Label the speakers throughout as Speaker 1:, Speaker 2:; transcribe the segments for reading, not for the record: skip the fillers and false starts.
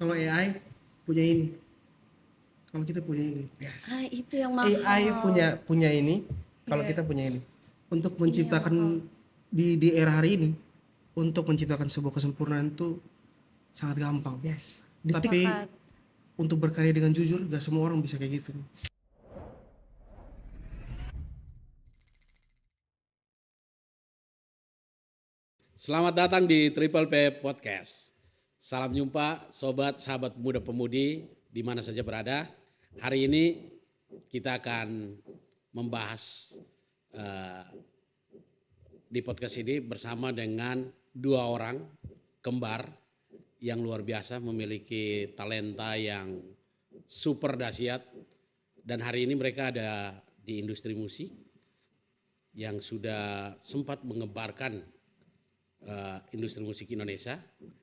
Speaker 1: Kalau AI punya ini, kalau kita punya ini.
Speaker 2: Ah, itu yang mahal.
Speaker 3: AI punya ini, kalau
Speaker 2: Iya.
Speaker 3: kita punya ini.
Speaker 1: Untuk
Speaker 2: Ini yang mahal.
Speaker 1: menciptakan di era hari ini, untuk menciptakan sebuah kesempurnaan itu sangat gampang.
Speaker 3: Yes.
Speaker 1: Tapi
Speaker 2: Sepakat.
Speaker 1: untuk berkarya dengan jujur, gak semua orang bisa kayak gitu.
Speaker 4: Selamat datang di Triple P Podcast. Salam jumpa sobat sahabat muda pemudi di mana saja berada. Hari ini kita akan membahas di podcast ini bersama dengan dua orang kembar yang luar biasa, memiliki talenta yang super dahsyat, dan hari ini mereka ada di industri musik yang sudah sempat mengembarkan industri musik Indonesia.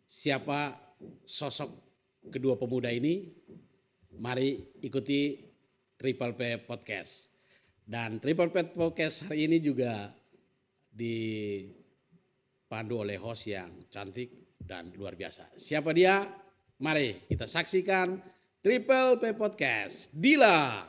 Speaker 4: Siapa sosok kedua pemuda ini? Mari ikuti Triple P Podcast. Dan Triple P Podcast hari ini juga dipandu oleh host yang cantik dan luar biasa. Siapa dia? Mari kita saksikan Triple P Podcast. Dila.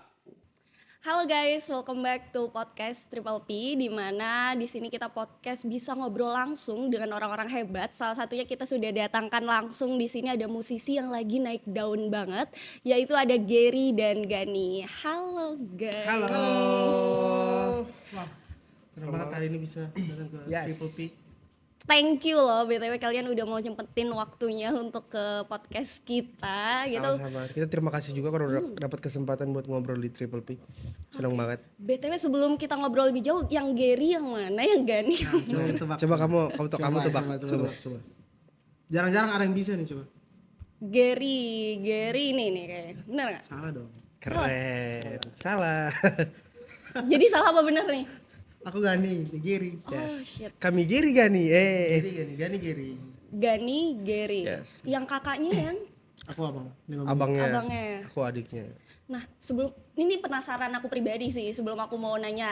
Speaker 2: Halo guys, welcome back to podcast Triple P, di mana di sini kita podcast bisa ngobrol langsung dengan orang-orang hebat. Salah satunya kita sudah datangkan langsung di sini, ada musisi yang lagi naik daun banget, yaitu ada Gary dan Gani. Halo guys.
Speaker 1: Halo. Wah, senang banget hari ini bisa datang ke
Speaker 3: Yes.
Speaker 1: Triple P.
Speaker 2: Thank you loh, BTW kalian udah mau nyempetin waktunya untuk ke podcast kita gitu.
Speaker 3: Sama-sama. Kita terima kasih juga karena udah dapat kesempatan buat ngobrol di Triple P. Senang banget.
Speaker 2: BTW sebelum kita ngobrol lebih jauh, yang Gary yang mana, yang Gani?
Speaker 1: Coba tebak.
Speaker 3: Coba kamu tebak.
Speaker 1: Coba. Jarang-jarang ada yang bisa nih, coba.
Speaker 2: Gary ini nih kayaknya. Bener gak?
Speaker 1: Salah dong.
Speaker 3: Keren. Salah.
Speaker 2: Jadi salah apa bener nih?
Speaker 1: Aku Gani, ini Gary.
Speaker 2: Oh shit.
Speaker 3: Kami Giri Gani.
Speaker 1: Gani Gary.
Speaker 2: Gani, Gary.
Speaker 3: Yes.
Speaker 2: Yang kakaknya yang
Speaker 1: Aku abang. Ini ngomong.
Speaker 3: Abangnya.
Speaker 2: abangnya.
Speaker 3: Aku adiknya.
Speaker 2: Nah, sebelum ini penasaran aku pribadi sih, sebelum aku mau nanya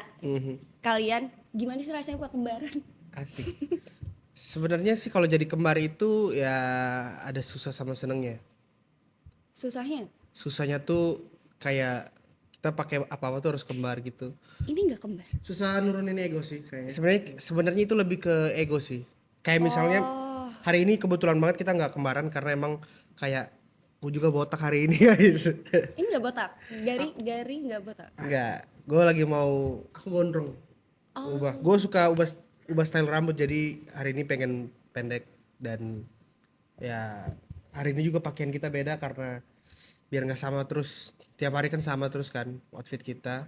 Speaker 2: kalian, gimana sih rasanya buat kembaran?
Speaker 3: Asik. Sebenarnya sih kalau jadi kembar itu ya ada susah sama senengnya.
Speaker 2: Susahnya?
Speaker 3: Susahnya tuh kayak kita pakai apa-apa tuh harus kembar gitu.
Speaker 2: Ini nggak kembar.
Speaker 1: Susah nurunin ego sih kayaknya.
Speaker 3: Sebenarnya itu lebih ke ego sih. Kayak misalnya
Speaker 2: Oh.
Speaker 3: hari ini kebetulan banget kita nggak kembaran karena emang kayak aku juga botak hari ini guys.
Speaker 2: Ini nggak botak. Gary nggak botak.
Speaker 3: Enggak, gue lagi mau
Speaker 1: Aku gondrong.
Speaker 3: ubah. Gue suka ubah style rambut jadi hari ini pengen pendek dan ya hari ini juga pakaian kita beda karena biar nggak sama terus tiap hari kan sama terus kan outfit kita.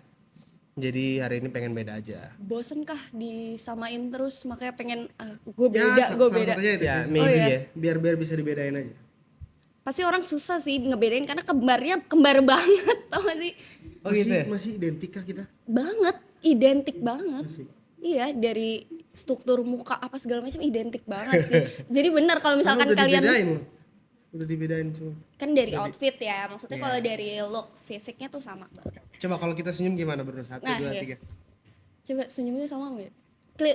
Speaker 3: Jadi hari ini pengen beda aja.
Speaker 2: Bosen kah disamain terus, makanya pengen gue
Speaker 1: Ya,
Speaker 2: beda, gue
Speaker 1: salah
Speaker 2: beda.
Speaker 1: satunya itu
Speaker 3: Ya
Speaker 1: sih.
Speaker 3: maybe
Speaker 2: iya.
Speaker 3: ya.
Speaker 1: Biar bisa dibedain aja.
Speaker 2: Pasti orang susah sih ngebedain karena kembarnya kembar banget, tau gak sih?
Speaker 3: Oh gitu ya?
Speaker 1: Masih identik kah kita?
Speaker 2: Banget, identik banget.
Speaker 1: Masih.
Speaker 2: Iya, dari struktur muka apa segala macam identik banget sih. Jadi benar kalau misalkan
Speaker 1: Karena udah
Speaker 2: kalian
Speaker 1: dibedain loh. Udah dibedain semua.
Speaker 2: kan dari outfit ya, maksudnya
Speaker 1: Iya.
Speaker 2: kalau dari look fisiknya tuh sama banget.
Speaker 3: Coba kalau kita senyum gimana bro? 1,
Speaker 2: Nah,
Speaker 3: 2,
Speaker 2: iya.
Speaker 3: 3.
Speaker 2: Coba senyumnya sama nggak?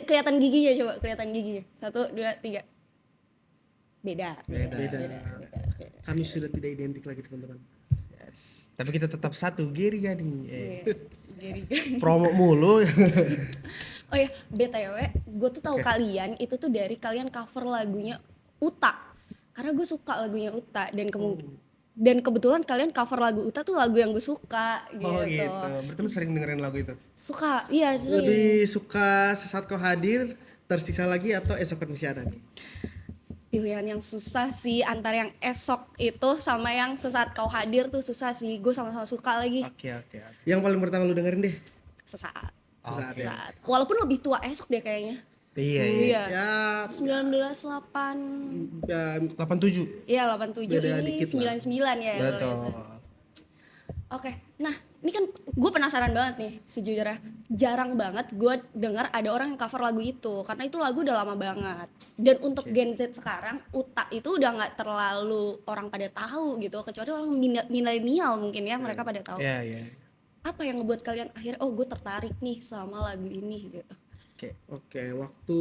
Speaker 2: Kelihatan giginya, coba kelihatan giginya. 1, 2, 3. Beda.
Speaker 1: Beda. Kami sudah tidak identik lagi teman-teman.
Speaker 3: Yes. Tapi kita tetap satu, Giri Gani.
Speaker 2: Iya. Gary.
Speaker 3: Promo mulu.
Speaker 2: Oh ya, BTW, gue tuh tahu kalian itu tuh dari kalian cover lagunya Uta. Karena gue suka lagunya Uta dan kebetulan kalian cover lagu Uta tuh lagu yang gue suka gitu.
Speaker 3: Oh gitu. Berarti lu sering dengerin lagu itu?
Speaker 2: Suka, iya sering.
Speaker 1: Lebih suka sesaat kau hadir, tersiksa lagi atau esok kan masih ada nih?
Speaker 2: Pilihan yang susah sih antara yang esok itu sama yang sesaat kau hadir tuh susah sih. Gue sama-sama suka lagi.
Speaker 3: Oke.
Speaker 1: Yang paling pertama lu dengerin deh.
Speaker 2: Sesaat.
Speaker 1: Sesaat ya.
Speaker 2: Sesaat. Walaupun lebih tua esok deh kayaknya.
Speaker 3: Iya.
Speaker 1: Ya,
Speaker 2: 1908.
Speaker 1: ya
Speaker 3: 87.
Speaker 2: Iya, 87
Speaker 1: Beda
Speaker 2: ini
Speaker 1: dikit lah.
Speaker 2: 99 ya. kalau
Speaker 3: Betul.
Speaker 2: nggak salah. Oke, nah ini kan gue penasaran banget nih sejujurnya. Jarang banget gue dengar ada orang yang cover lagu itu karena itu lagu udah lama banget. Dan untuk Gen Z sekarang, Uta itu udah nggak terlalu orang pada tahu gitu, kecuali orang milenial mungkin ya mereka pada tahu.
Speaker 3: Iya.
Speaker 2: Apa yang ngebuat kalian akhirnya gue tertarik nih sama lagu ini gitu?
Speaker 1: Oke, waktu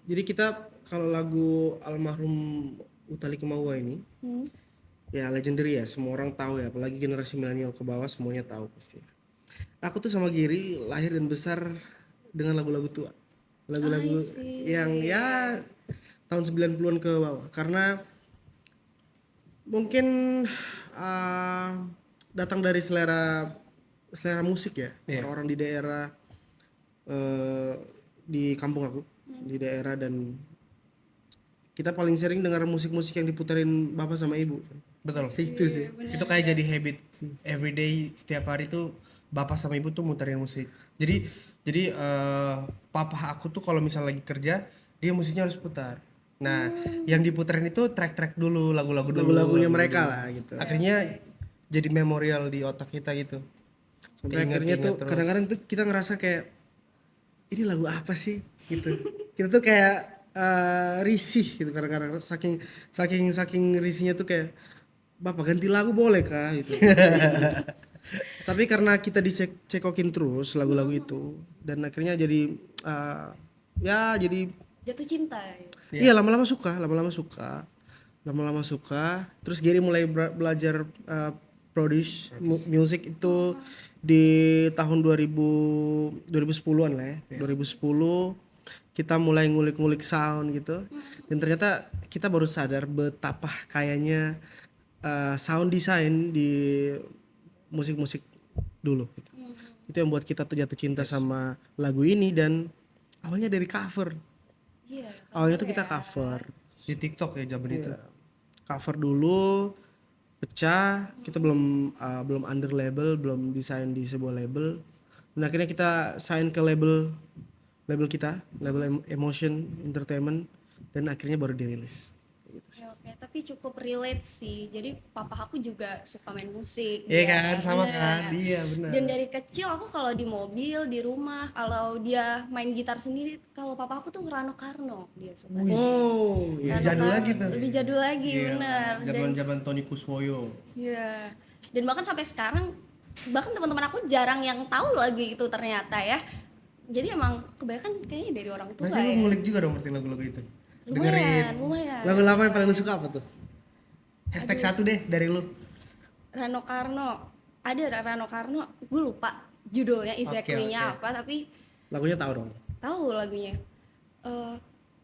Speaker 1: jadi kita kalau lagu almarhum Utha Likumahua ini ya legendary ya, semua orang tahu ya, apalagi generasi milenial ke bawah semuanya tahu pasti. Aku tuh sama Giri lahir dan besar dengan lagu-lagu tua.
Speaker 2: I
Speaker 1: Lagu-lagu
Speaker 2: see.
Speaker 1: yang ya tahun 90-an ke bawah. Karena mungkin uh, datang dari selera selera musik ya.
Speaker 3: Iya.
Speaker 1: Orang-orang di daerah eh, di kampung aku, di daerah, dan kita paling sering dengar musik-musik yang diputerin bapak sama ibu.
Speaker 3: Betul.
Speaker 1: Itu sih.
Speaker 3: Itu kayak jadi habit everyday, setiap hari tuh bapak sama ibu tuh muterin musik. Jadi papa aku tuh kalau misal lagi kerja dia musiknya harus putar. Nah, yang diputerin itu track-track dulu, lagu-lagu dulu,
Speaker 1: Lagu-lagunya
Speaker 3: lagu
Speaker 1: mereka
Speaker 3: dulu.
Speaker 1: lah gitu.
Speaker 3: Akhirnya jadi memorial di otak kita gitu.
Speaker 1: Sampai akhirnya
Speaker 3: Diingat-ingat
Speaker 1: tuh
Speaker 3: terus.
Speaker 1: kadang-kadang tuh kita ngerasa kayak ini lagu apa sih gitu. Kita tuh kayak risih gitu kadang-kadang, saking risihnya tuh kayak bapak ganti lagu boleh kah gitu. Tapi karena kita dicekokin terus lagu-lagu itu dan akhirnya jadi ya jadi
Speaker 2: Jatuh cinta ya.
Speaker 1: iya lama-lama suka terus Gary mulai belajar produce music itu di tahun 2010-an lah ya. 2010 kita mulai ngulik-ngulik sound gitu dan ternyata kita baru sadar betapa kayanya sound design di musik-musik dulu gitu. Itu yang buat kita tuh jatuh cinta sama lagu ini dan awalnya dari cover.
Speaker 2: Iya.
Speaker 1: Awalnya tuh
Speaker 2: cover
Speaker 1: kita
Speaker 2: ya.
Speaker 1: cover.
Speaker 3: Di TikTok ya zaman itu.
Speaker 1: Cover dulu, pecah, kita belum under label, belum desain di sebuah label. Dan akhirnya kita sign ke label kita, label Emotion Entertainment, dan akhirnya baru dirilis. Gitu.
Speaker 2: Oke, tapi cukup relate sih. Jadi papa aku juga suka main musik.
Speaker 1: Iya
Speaker 2: dia,
Speaker 1: kan, sama
Speaker 2: bener.
Speaker 1: kan? Iya benar.
Speaker 2: Dan dari kecil aku kalau di mobil, di rumah, kalau dia main gitar sendiri, kalau papa aku tuh Rano Karno dia suka.
Speaker 1: Oh, iya.
Speaker 2: Rano
Speaker 3: jadul
Speaker 2: Karno,
Speaker 3: lagi tuh.
Speaker 2: Lebih jadul lagi,
Speaker 3: Iya,
Speaker 2: bener. Dan
Speaker 3: Zaman-zaman Tony Kuswoyo.
Speaker 2: iya. Dan bahkan sampai sekarang, bahkan teman-teman aku jarang yang tahu lagu itu ternyata ya. Jadi emang kebanyakan kayaknya dari orang tua
Speaker 3: Berarti lu
Speaker 2: ya.
Speaker 3: ngulik juga dong berarti lagu-lagu itu.
Speaker 2: Lumayan.
Speaker 1: Lagu lama yang paling lu suka apa tuh?
Speaker 3: Hashtag satu deh dari lu.
Speaker 2: Rano Karno, ada Rano Karno, gue lupa judulnya exactly-nya
Speaker 3: oke.
Speaker 2: apa, tapi
Speaker 1: Lagunya tahu dong.
Speaker 2: tahu lagunya.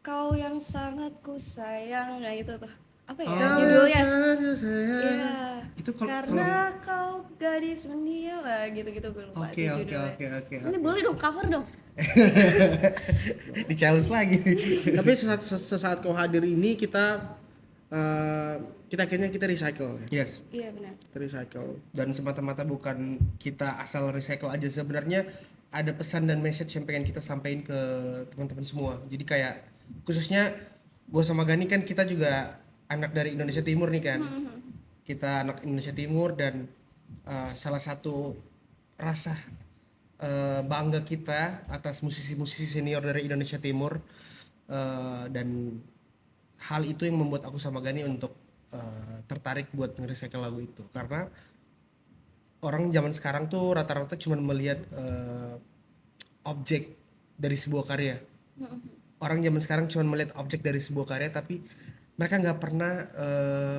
Speaker 2: Kau yang sangat ku sayang, nah itu tuh. Apa ya judulnya? Iya.
Speaker 3: Itu
Speaker 2: Karena kau gadis mendiam, gitu-gitu gue lupa
Speaker 3: Oke,
Speaker 2: tuh
Speaker 3: oke,
Speaker 2: judulnya.
Speaker 3: oke.
Speaker 2: Ini boleh dong cover dong.
Speaker 3: Di challenge lagi.
Speaker 1: Tapi sesaat kau hadir ini kita akhirnya kita recycle ya.
Speaker 3: Yes.
Speaker 2: Iya benar.
Speaker 1: Kita recycle.
Speaker 3: Dan semata-mata bukan kita asal recycle aja, sebenarnya ada pesan dan message yang pengen kita sampaikan ke teman-teman semua. Jadi kayak khususnya gue sama Gani kan kita juga anak dari Indonesia Timur nih kan. Kita anak Indonesia Timur dan salah satu rasa bangga kita atas musisi-musisi senior dari Indonesia Timur, dan hal itu yang membuat aku sama Gani untuk tertarik buat nge-recycle lagu itu, karena orang zaman sekarang tuh rata-rata cuma melihat objek dari sebuah karya. Orang zaman sekarang cuma melihat objek dari sebuah karya, tapi mereka nggak pernah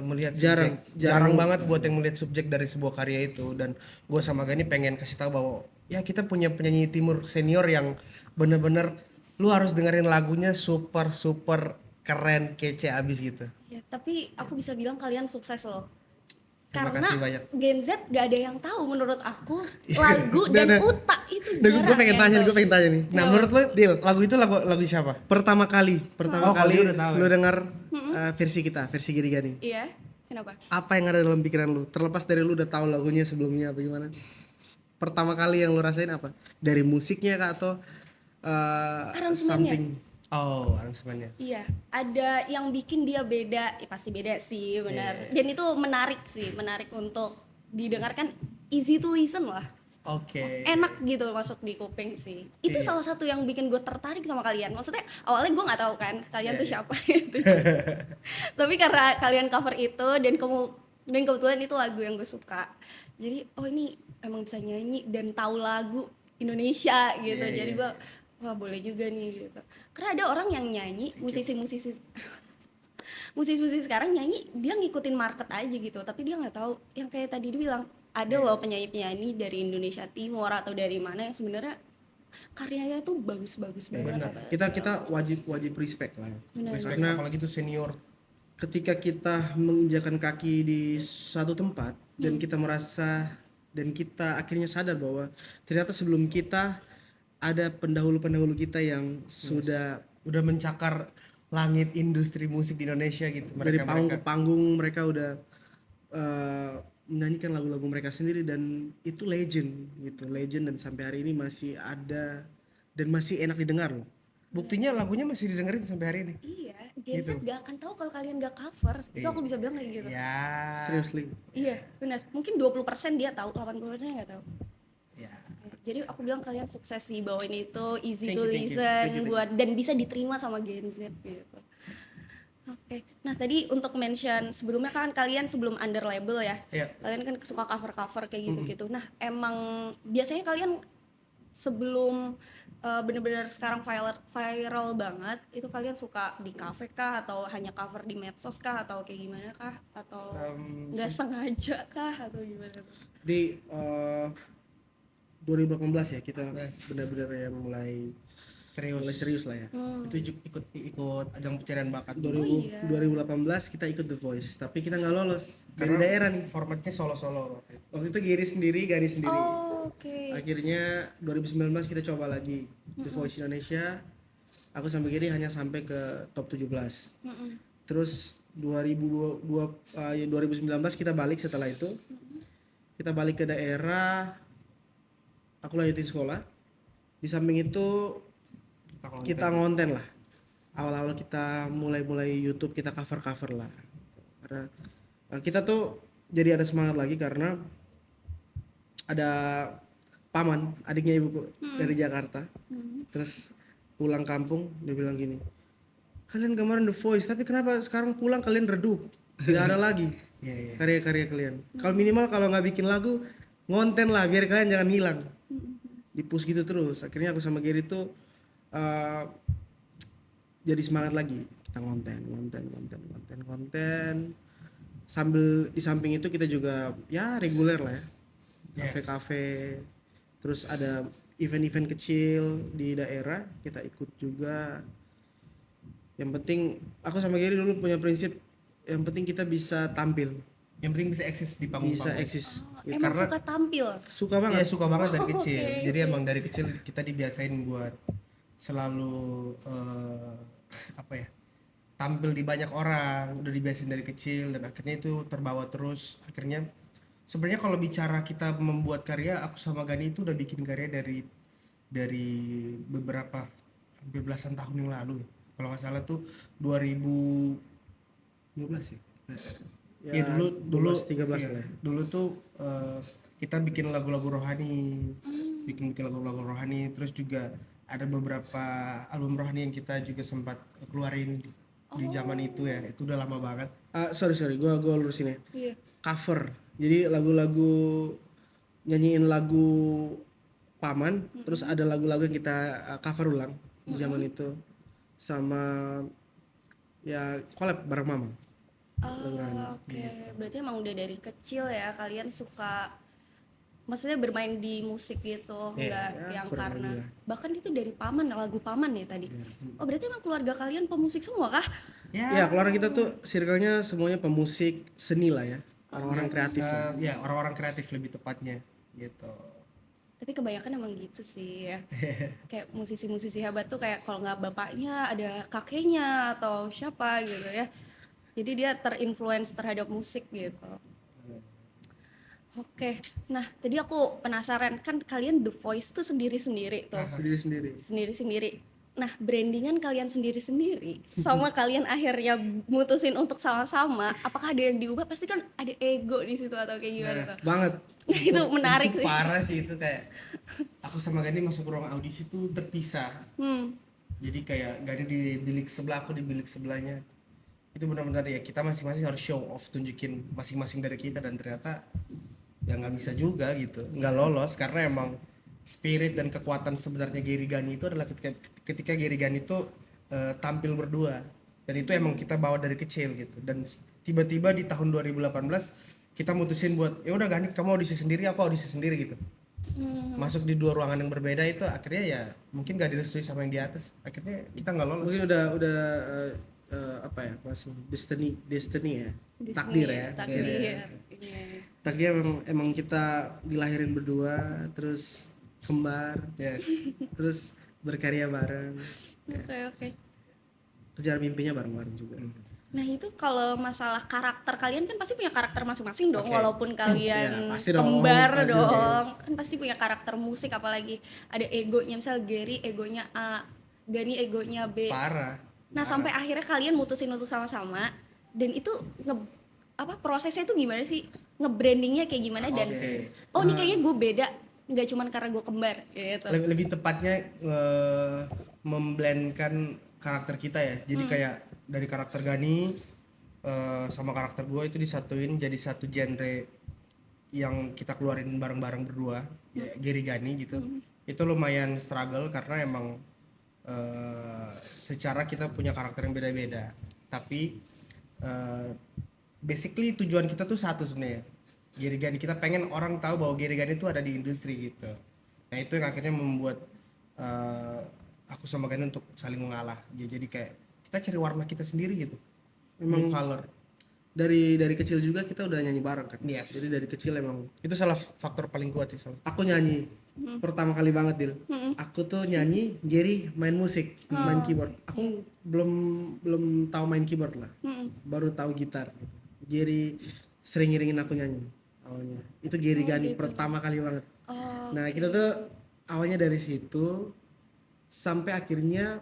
Speaker 3: melihat subjek. Jarang banget buat yang melihat subjek dari sebuah karya itu. Dan gue sama Gani pengen kasih tahu bahwa ya kita punya penyanyi timur senior yang bener-bener lu harus dengerin lagunya super keren, kece abis gitu.
Speaker 2: Ya, tapi aku bisa bilang kalian sukses loh.
Speaker 3: Terima
Speaker 2: Karena
Speaker 3: kasih banyak.
Speaker 2: Gen Z gak ada yang tahu menurut aku lagu dan Uta itu
Speaker 1: Dan gue
Speaker 2: jarang
Speaker 1: pengen
Speaker 2: yang
Speaker 1: tanya,
Speaker 2: tahu.
Speaker 1: nih.
Speaker 3: Nah, menurut lu lagu itu lagu siapa?
Speaker 1: Pertama kali
Speaker 3: Oh, kalau dia udah tahu
Speaker 1: lu
Speaker 3: ya?
Speaker 1: dengar versi kita, versi Giri Gani.
Speaker 2: Iya, kenapa?
Speaker 1: Apa yang ada dalam pikiran lu? Terlepas dari lu udah tahu lagunya sebelumnya apa gimana? Pertama kali yang lu rasain apa? Dari musiknya kah atau
Speaker 2: Aransemennya.
Speaker 1: something?
Speaker 3: Oh, aransemennya.
Speaker 2: Iya, ada yang bikin dia beda, ya pasti beda sih, benar. Dan itu menarik untuk didengarkan, easy to listen lah.
Speaker 3: Oke.
Speaker 2: Enak gitu masuk di kuping sih. Itu
Speaker 3: Iya.
Speaker 2: salah satu yang bikin gue tertarik sama kalian. Maksudnya awalnya gue nggak tahu kan kalian
Speaker 3: Iya,
Speaker 2: tuh siapa gitu. Tapi karena kalian cover itu dan kebetulan itu lagu yang gue suka. Jadi oh ini emang bisa nyanyi dan tahu lagu Indonesia gitu.
Speaker 3: Iya,
Speaker 2: Jadi
Speaker 3: iya.
Speaker 2: gue wah boleh juga nih gitu. Karena ada orang yang nyanyi musisi-musisi musisi-musisi sekarang nyanyi dia ngikutin market aja gitu, tapi dia nggak tahu yang kayak tadi dibilang ada loh penyanyi-penyanyi dari Indonesia Timur atau dari mana yang sebenarnya karyanya tuh bagus-bagus banget.
Speaker 3: benar.
Speaker 2: apa
Speaker 1: Kita
Speaker 2: segala macam.
Speaker 1: wajib respect lah.
Speaker 2: Benar.
Speaker 3: Respect,
Speaker 1: Karena
Speaker 3: apalagi tuh senior.
Speaker 1: ketika kita menginjakan kaki di suatu tempat dan kita merasa dan kita akhirnya sadar bahwa ternyata sebelum kita ada pendahulu-pendahulu kita yang sudah
Speaker 3: Udah mencakar langit industri musik di Indonesia gitu.
Speaker 1: dari panggung ke
Speaker 3: Mereka
Speaker 1: panggung mereka udah menyanyikan lagu-lagu mereka sendiri dan itu legend gitu, legend dan sampai hari ini masih ada dan masih enak didengar loh.
Speaker 3: buktinya lagunya masih didengerin sampai hari ini.
Speaker 2: Iya, Gen Z
Speaker 3: Gitu.
Speaker 2: gak akan tahu kalau kalian gak cover. Itu aku bisa bilang kayak gitu.
Speaker 3: Ya.
Speaker 1: Seriously.
Speaker 2: Iya, benar. Mungkin 20% dia tahu, 80% nggak tahu.
Speaker 3: Ya.
Speaker 2: Jadi aku bilang kalian sukses sih, bahwa ini itu easy
Speaker 3: Thank
Speaker 2: to
Speaker 3: you, thank you.
Speaker 2: listen
Speaker 3: Thank you, thank
Speaker 2: buat dan bisa diterima sama Gen Z gitu. Oke. Nah, tadi untuk mention sebelumnya kan kalian sebelum under label ya.
Speaker 3: Iya.
Speaker 2: Kalian kan suka cover-cover kayak gitu-gitu. Nah, emang biasanya kalian sebelum bener-bener sekarang viral banget, itu kalian suka di cafe kah atau hanya cover di medsos kah atau kayak gimana kah atau nggak sengaja kah atau gimana?
Speaker 1: Di 2018 ya kita
Speaker 3: Yes.
Speaker 1: benar-benar yang mulai
Speaker 3: Serius.
Speaker 1: lah ya.
Speaker 3: Itu ikut ajang pencarian bakat.
Speaker 1: 2018 kita ikut The Voice, tapi kita nggak lolos dari
Speaker 3: Karena
Speaker 1: daerah nih.
Speaker 3: Formatnya solo-solo.
Speaker 1: Waktu itu Giri sendiri, Gani sendiri.
Speaker 2: Oh, oke.
Speaker 1: Akhirnya 2019 kita coba lagi The Voice Indonesia. Aku sampai Giri hanya sampai ke top 17. Terus 2019 kita balik setelah itu. Kita balik ke daerah. Aku lanjutin sekolah. Di samping itu kita ngonten lah. Awal-awal kita mulai YouTube kita cover lah. Karena kita tuh jadi ada semangat lagi karena ada paman adiknya ibuku dari Jakarta. Terus pulang kampung dia bilang gini, kalian kemarin The Voice tapi kenapa sekarang pulang kalian redup, tidak ada lagi karya-karya kalian. Kalau minimal kalau nggak bikin lagu ngonten lah biar kalian jangan hilang. Di-push gitu terus. Akhirnya aku sama Gary tuh jadi semangat lagi, kita konten sambil di samping itu kita juga ya reguler lah ya, kafe-kafe, terus ada event-event kecil di daerah kita ikut juga. Yang penting aku sama Gary dulu punya prinsip, yang penting kita bisa tampil,
Speaker 3: yang penting bisa eksis di panggung.
Speaker 1: bisa eksis.
Speaker 2: Emang
Speaker 3: Karena-
Speaker 2: suka tampil.
Speaker 1: Suka
Speaker 3: Iya,
Speaker 1: banget.
Speaker 3: suka banget dari kecil.
Speaker 2: Oke.
Speaker 3: Jadi emang dari kecil kita dibiasain buat selalu tampil di banyak orang, udah dibiasain dari kecil dan akhirnya itu terbawa terus. Akhirnya sebenarnya kalau bicara kita membuat karya, aku sama Gani itu udah bikin karya dari beberapa hampir belasan tahun yang lalu. Kalau nggak salah tuh 2012 ya.
Speaker 1: Ya,
Speaker 3: dulu
Speaker 1: 13
Speaker 3: iya,
Speaker 1: lah ya.
Speaker 3: dulu tuh kita bikin lagu-lagu rohani, bikin lagu-lagu rohani, terus juga ada beberapa album rohani yang kita juga sempat keluarin di zaman itu ya. Itu udah lama banget.
Speaker 1: Sorry gua lurusin ya.
Speaker 2: Iya.
Speaker 1: Cover, jadi lagu-lagu nyanyiin lagu paman, terus ada lagu-lagu yang kita cover ulang di zaman itu sama ya collab bareng mama.
Speaker 2: Oke. Berarti emang udah dari kecil ya kalian suka, maksudnya bermain di musik gitu, nggak yang
Speaker 1: kurang
Speaker 2: karena
Speaker 1: lebih
Speaker 2: bahkan itu dari paman, lagu paman ya tadi. Oh, berarti emang keluarga kalian pemusik semua kah?
Speaker 1: Ya keluarga kita tuh circle-nya semuanya pemusik seni lah ya, orang-orang kreatif lah.
Speaker 3: Ya orang-orang kreatif lebih tepatnya gitu.
Speaker 2: Tapi kebanyakan emang gitu sih ya. Kayak musisi-musisi hebat tuh kayak kalau nggak bapaknya ada kakeknya atau siapa gitu ya. Jadi dia terinfluence terhadap musik gitu. Oke, nah tadi aku penasaran, kan kalian The Voice tuh sendiri-sendiri tuh,
Speaker 1: Sendiri-sendiri.
Speaker 2: sendiri-sendiri. Nah, brandingan kalian sendiri-sendiri sama kalian akhirnya mutusin untuk sama-sama, apakah ada yang diubah? Pasti kan ada ego di situ atau kayak gimana tuh?
Speaker 1: Banget.
Speaker 2: Nah, itu menarik
Speaker 3: Itu
Speaker 2: sih.
Speaker 3: parah sih itu, kayak aku sama Gani masuk ruang audisi tuh terpisah. Jadi kayak Gani di bilik sebelah, aku di bilik sebelahnya. Itu benar-benar ya kita masing-masing harus show off, tunjukin masing-masing dari kita, dan ternyata ya nggak bisa juga gitu, nggak lolos karena emang spirit dan kekuatan sebenarnya Gary Gani itu adalah ketika Gary Gani itu tampil berdua. dan itu emang kita bawa dari kecil gitu. Dan tiba-tiba di tahun 2018 kita mutusin buat ya udah Gani kamu audisi sendiri, aku audisi sendiri gitu. Masuk di 2 ruangan yang berbeda itu akhirnya ya mungkin gak direstui sama yang di atas, akhirnya kita nggak lolos.
Speaker 1: Mungkin udah apa ya masih destiny ya, takdir ya.
Speaker 2: Takdir.
Speaker 1: Iya.
Speaker 2: Iya.
Speaker 1: Takdir emang kita dilahirin berdua, terus kembar,
Speaker 3: Yes.
Speaker 1: terus berkarya bareng,
Speaker 2: Oke.
Speaker 1: kejar mimpinya bareng-bareng juga.
Speaker 2: Nah itu kalau masalah karakter, kalian kan pasti punya karakter masing-masing dong,
Speaker 3: Oke.
Speaker 2: walaupun kalian
Speaker 1: Ya, pasti dong,
Speaker 2: kembar
Speaker 1: pasti
Speaker 2: dong,
Speaker 1: dong.
Speaker 2: kan pasti punya karakter musik, apalagi ada egonya, misal Gary egonya A, Gani egonya B.
Speaker 3: Parah.
Speaker 2: Nah sampai akhirnya kalian mutusin untuk sama-sama, dan itu prosesnya itu gimana sih, nge-brandingnya kayak gimana, dan
Speaker 3: Oke.
Speaker 2: oh ini kayaknya gue beda, nggak cuman karena gue kembar gitu.
Speaker 3: Lebih tepatnya memblendkan karakter kita ya. Jadi kayak dari karakter Gani sama karakter gue itu disatuin jadi satu genre yang kita keluarin bareng-bareng berdua, ya, Gary Gani gitu. Itu lumayan struggle karena emang secara kita punya karakter yang beda-beda. Tapi basically tujuan kita tuh satu sebenarnya. Gary Gani, kita pengen orang tahu bahwa Gary Gani itu ada di industri gitu. Nah itu yang akhirnya membuat aku sama Gani untuk saling mengalah. Jadi kayak kita cari warna kita sendiri gitu. Memang color.
Speaker 1: Dari kecil juga kita udah nyanyi bareng kan.
Speaker 3: Yes.
Speaker 1: Jadi dari kecil emang
Speaker 3: Itu salah faktor paling kuat sih.
Speaker 1: aku nyanyi pertama kali banget Dil. Aku tuh nyanyi, Gary main musik, main keyboard. Aku belum tahu main keyboard lah. Baru tahu gitar. Gary sering ngiringin aku nyanyi awalnya. Itu Gary Gani
Speaker 2: gitu.
Speaker 1: pertama kali banget.
Speaker 2: Oh,
Speaker 1: Nah, kita tuh awalnya dari situ sampai akhirnya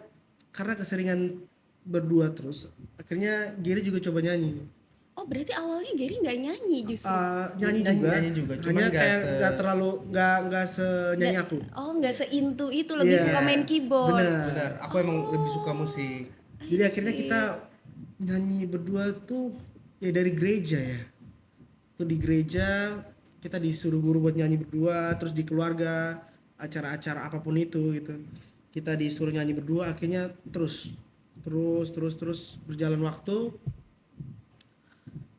Speaker 1: karena keseringan berdua terus, akhirnya Gary juga coba nyanyi.
Speaker 2: oh berarti awalnya Gary nggak nyanyi justru.
Speaker 1: Nyanyi juga,
Speaker 3: cuman
Speaker 1: hanya
Speaker 3: nggak
Speaker 1: kayak nggak terlalu nggak senyanyi aku.
Speaker 2: Oh nggak seintu itu, lebih
Speaker 1: Iya.
Speaker 2: suka main keyboard.
Speaker 3: benar. Aku emang lebih suka musik.
Speaker 1: Jadi akhirnya kita nyanyi berdua tuh ya dari gereja ya. Tuh di gereja kita disuruh guru buat nyanyi berdua, terus di keluarga acara-acara apapun itu gitu. Kita disuruh nyanyi berdua, akhirnya terus berjalan waktu.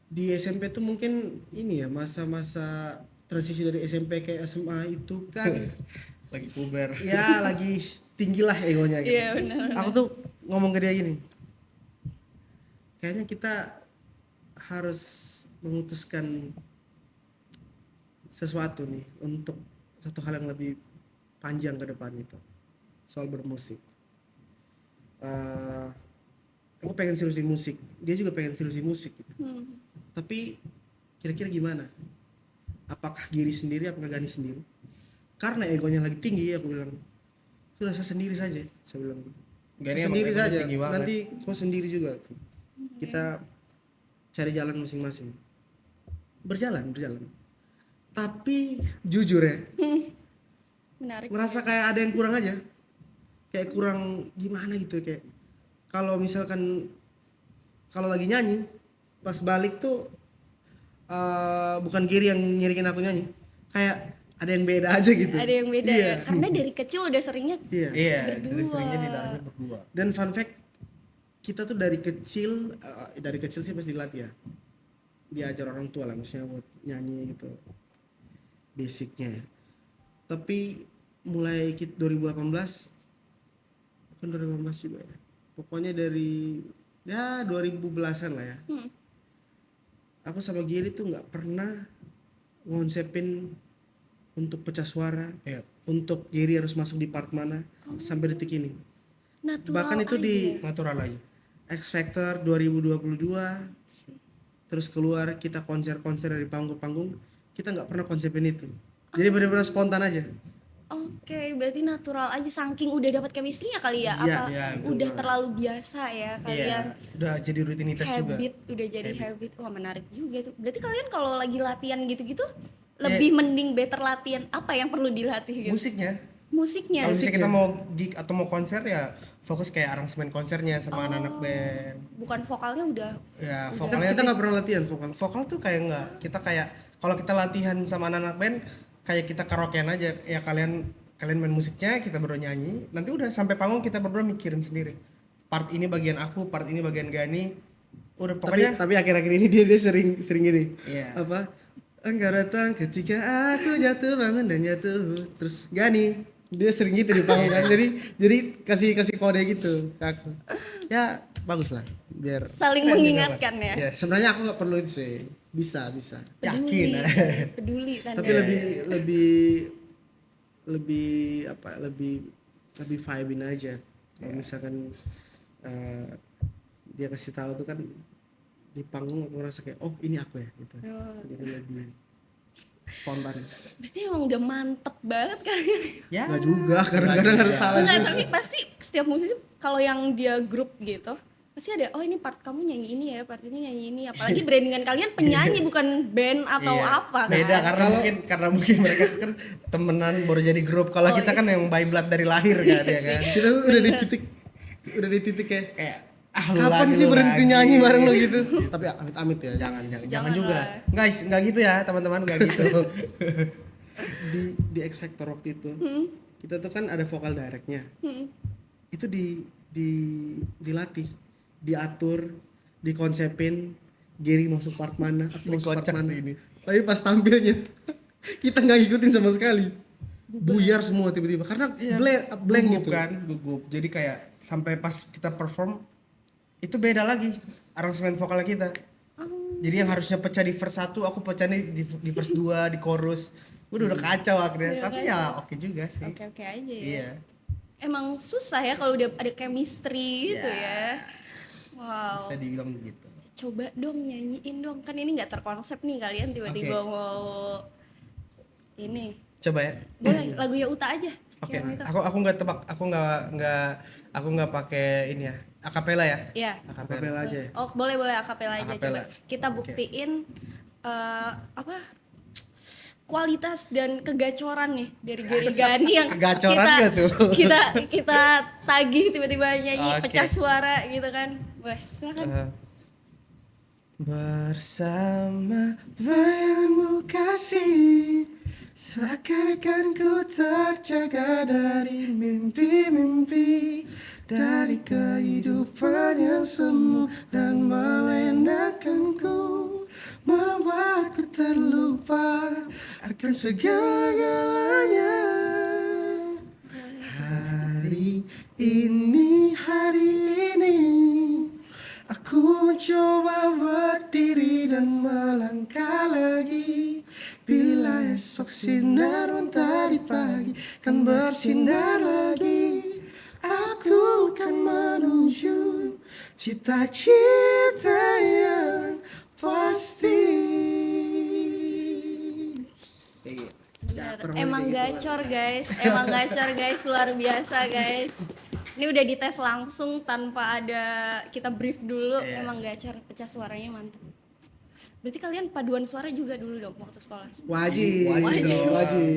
Speaker 1: Di SMP tuh mungkin ini ya masa-masa transisi dari SMP ke SMA itu kan
Speaker 3: Lagi puber.
Speaker 1: ya lagi tinggi lah egonya gitu.
Speaker 2: Iya benar.
Speaker 1: Aku tuh ngomong ke dia gini, kayaknya kita harus memutuskan sesuatu nih untuk satu hal yang lebih panjang ke depan itu, soal bermusik. Aku pengen serius di musik, dia juga pengen serius di musik gitu. Tapi kira-kira gimana? Apakah Giri sendiri, apakah Gani sendiri? Karena egonya lagi tinggi, aku bilang sudah saya sendiri saja, saya bilang
Speaker 3: Gani
Speaker 1: saya
Speaker 3: emang
Speaker 1: sendiri
Speaker 3: egonya
Speaker 1: saja,
Speaker 3: tinggi banget.
Speaker 1: nanti kau sendiri juga tuh. Kita cari jalan masing-masing, berjalan. Tapi jujur ya,
Speaker 2: Menarik.
Speaker 1: ngerasa kayak ada yang kurang aja, kayak kurang gimana gitu, kayak kalau misalkan kalau lagi nyanyi pas balik tuh bukan Giri yang ngiringin aku nyanyi, kayak ada yang beda aja gitu.
Speaker 2: Ada yang beda
Speaker 1: Iya.
Speaker 2: ya, karena dari kecil udah seringnya
Speaker 1: Iya.
Speaker 3: Iya,
Speaker 2: Berdua.
Speaker 3: dari seringnya ditaruhnya berdua.
Speaker 1: Dan fun fact, kita tuh dari kecil sih pasti dilatih ya, diajar orang tua lah maksudnya buat nyanyi gitu, basicnya ya. Tapi mulai 2018, bukan 2018 juga ya, pokoknya dari ya 2010-an lah ya, aku sama Giri tuh nggak pernah ngonsepin untuk pecah suara,
Speaker 3: Iya.
Speaker 1: untuk Giri harus masuk di part mana sampai detik ini.
Speaker 2: natural
Speaker 1: Bahkan itu
Speaker 2: aja.
Speaker 1: di
Speaker 3: Natural aja.
Speaker 1: X Factor 2022, terus keluar kita konser-konser dari panggung ke panggung, kita nggak pernah konsepin itu. Jadi benar-benar spontan aja.
Speaker 2: Oke, berarti natural aja, saking udah dapat chemistry-nya kali ya?
Speaker 1: Iya,
Speaker 2: Apa
Speaker 3: iya,
Speaker 1: betul
Speaker 2: udah
Speaker 1: banget.
Speaker 2: terlalu biasa ya kalian?
Speaker 3: Udah jadi rutinitas juga.
Speaker 2: Habit, udah jadi habit. Wah menarik juga tuh. Berarti kalian kalau lagi latihan gitu-gitu
Speaker 3: Ya.
Speaker 2: lebih mending better latihan apa yang perlu dilatih gitu?
Speaker 3: Musiknya.
Speaker 2: Musiknya.
Speaker 3: Kalau misalnya kita mau gig atau mau konser ya fokus kayak aransemen konsernya sama anak-anak band.
Speaker 2: Bukan vokalnya udah.
Speaker 3: Ya,
Speaker 1: Kita
Speaker 3: vokalnya
Speaker 1: kita nggak pernah latihan vokal.
Speaker 3: vokal tuh kayak enggak. Kita kayak kalau kita latihan sama anak-anak band kayak kita karaokean aja. Ya kalian main musiknya, kita berdua nyanyi. Nanti udah sampai panggung kita berdua mikirin sendiri. part ini bagian aku, part ini bagian Gani. Udah
Speaker 1: Tapi
Speaker 3: pokoknya
Speaker 1: akhir-akhir ini dia sering gini.
Speaker 3: Iya.
Speaker 1: Apa? Engkau datang ketika aku jatuh bangun dan jatuh. Terus Gani, dia sering gitu di panggung kan. Jadi kasih kode gitu ke aku. Ya bagus lah biar
Speaker 2: Saling mengingatkan ya.
Speaker 3: Yes.
Speaker 1: sebenarnya aku nggak perlu itu sih. Bisa.
Speaker 3: Yakin.
Speaker 2: Peduli kan.
Speaker 1: Tapi lebih apa? Lebih vibe-in aja. Kalau misalkan dia kasih tahu tuh kan di panggung aku ngerasa kayak oh ini aku ya gitu. Jadi lebih spontan.
Speaker 2: Berarti emang udah mantep banget kalian.
Speaker 3: Ya.
Speaker 1: Nggak juga, kadang-kadang harus salah
Speaker 2: Enggak,
Speaker 1: juga.
Speaker 2: tapi pasti setiap musisi kalau yang dia grup gitu pasti ada oh ini part kamu nyanyi ini ya, part ini nyanyi ini. Apalagi brandingan kalian penyanyi bukan band atau
Speaker 3: Iya.
Speaker 2: apa kan.
Speaker 3: Beda karena mungkin mereka kan temenan baru jadi grup. Kalau kita kan yang by blood dari lahir kan ya kan.
Speaker 1: Kita tuh udah di titik kayak
Speaker 3: Lu
Speaker 1: kapan
Speaker 3: lagi,
Speaker 1: sih
Speaker 3: lu
Speaker 1: berhenti
Speaker 3: lagi.
Speaker 1: nyanyi bareng lo gitu. Tapi amit-amit ya.
Speaker 3: Jangan
Speaker 2: Jangan
Speaker 3: juga.
Speaker 2: lah.
Speaker 3: Guys, enggak gitu ya, teman-teman, enggak gitu.
Speaker 1: Di X Factor waktu itu kita tuh kan ada vokal directnya. Itu dilatih, diatur, dikonsepin. Gary masuk part mana, aku masuk part
Speaker 3: Kocak
Speaker 1: mana.
Speaker 3: sih ini.
Speaker 1: Tapi pas tampilnya kita nggak ngikutin sama sekali. Buyar semua tiba-tiba karena blank
Speaker 3: Gugup
Speaker 1: gitu.
Speaker 3: kan, gugup. Jadi kayak sampai pas kita perform itu beda lagi aransemen vokal kita. Jadi yang harusnya pecah di verse 1, aku pecahnya di verse 2, di chorus. Udah kacau akhirnya.
Speaker 2: Udah
Speaker 3: Tapi
Speaker 2: kacau.
Speaker 3: ya oke juga sih.
Speaker 2: Oke aja ya.
Speaker 3: Iya.
Speaker 2: Emang susah ya kalau udah ada chemistry gitu ya. Wow.
Speaker 3: Bisa dibilang begitu.
Speaker 2: Coba dong nyanyiin dong, kan ini nggak terkonsep nih kalian tiba-tiba
Speaker 3: Oke.
Speaker 2: mau ini.
Speaker 3: Coba ya.
Speaker 2: Boleh lagu ya Uta aja.
Speaker 3: Oke.
Speaker 2: Yang itu.
Speaker 3: Aku nggak tebak, aku nggak pakai ini ya. Akapela ya?
Speaker 2: Iya.
Speaker 1: Akapela aja ya.
Speaker 2: Oh boleh akapela aja
Speaker 3: Akapela.
Speaker 2: coba. Kita
Speaker 3: Oke.
Speaker 2: buktiin apa kualitas dan kegacoran nih dari Gary Gani yang
Speaker 3: Kegacoran
Speaker 2: kita,
Speaker 3: nggak tuh?
Speaker 2: kita tagih tiba-tiba nyanyi
Speaker 3: Oke.
Speaker 2: pecah suara gitu kan. Boleh, silakan.
Speaker 3: Bersama bayanganmu kasih, seakan-akan ku terjaga dari mimpi-mimpi, dari kehidupan yang semu dan melendahkanku, membuatku terlupa akan segala-galanya. Hari ini aku mencoba berdiri dan melangkah lagi. Bila esok sinar mentari pagi kan bersinar lagi, aku kan menuju cita-cita yang pasti.
Speaker 2: Benar. Emang gacor guys, luar biasa guys. Ini udah dites langsung tanpa ada kita brief dulu.
Speaker 3: Iya.
Speaker 2: Emang gacor, pecah suaranya mantap. Berarti kalian paduan suara juga dulu dong waktu sekolah?
Speaker 1: Wajib.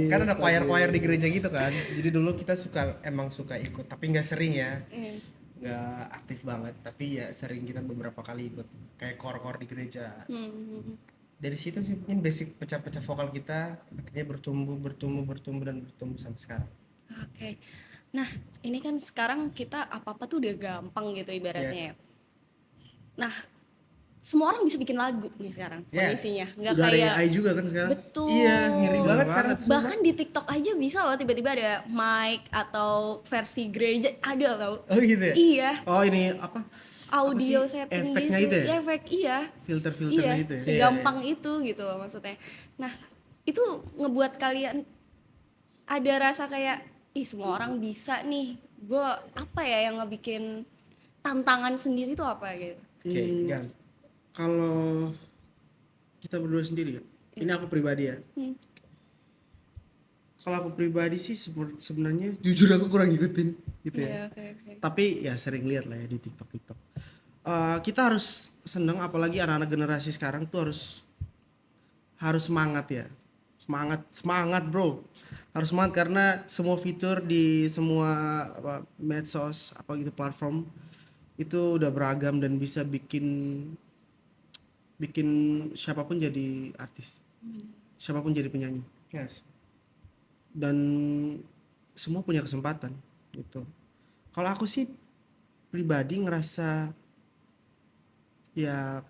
Speaker 3: Kan ada choir di gereja gitu kan. Jadi dulu kita emang suka ikut, tapi nggak sering ya.
Speaker 2: Iya.
Speaker 3: Nggak aktif banget, tapi ya sering kita beberapa kali ikut kayak kor-kor di gereja. Dari situ sih mungkin basic pecah-pecah vokal kita akhirnya bertumbuh sampai sekarang.
Speaker 2: Oke. Nah, ini kan sekarang kita apa-apa tuh udah gampang gitu ibaratnya ya. Nah, semua orang bisa bikin lagu nih sekarang
Speaker 3: Yes.
Speaker 2: kondisinya. Nggak
Speaker 1: Udah ada
Speaker 2: kayak
Speaker 1: AI juga kan sekarang.
Speaker 2: betul.
Speaker 3: Iya, ngeri banget sekarang.
Speaker 2: Bahkan di TikTok aja bisa loh tiba-tiba ada mic atau versi gereja ada tau.
Speaker 3: Oh gitu ya?
Speaker 2: Iya,
Speaker 1: Oh ini apa?
Speaker 2: audio
Speaker 1: Apa sih?
Speaker 2: setting
Speaker 1: Efeknya
Speaker 2: gitu.
Speaker 1: itu ya?
Speaker 2: Iya, efek iya.
Speaker 1: Filter-filternya
Speaker 2: Iya,
Speaker 1: itu ya?
Speaker 2: segampang itu gitu loh maksudnya. Nah, itu ngebuat kalian ada rasa kayak ih semua orang bisa nih. Gue apa ya yang ngebikin tantangan sendiri tuh apa gitu.
Speaker 3: Oke, Gan.
Speaker 1: Kalau kita berdua sendiri ya, ini aku pribadi ya. Kalau aku pribadi sih sebenarnya jujur aku kurang ngikutin gitu ya.
Speaker 2: Iya, oke.
Speaker 1: Tapi ya sering lihat lah ya di TikTok. Kita harus seneng, apalagi anak-anak generasi sekarang tuh harus semangat ya. Semangat bro. Harus semangat karena semua fitur di semua medsos gitu platform itu udah beragam dan bisa bikin siapapun jadi artis. Siapapun jadi penyanyi.
Speaker 3: Yes.
Speaker 1: Dan semua punya kesempatan gitu. Kalau aku sih pribadi ngerasa ya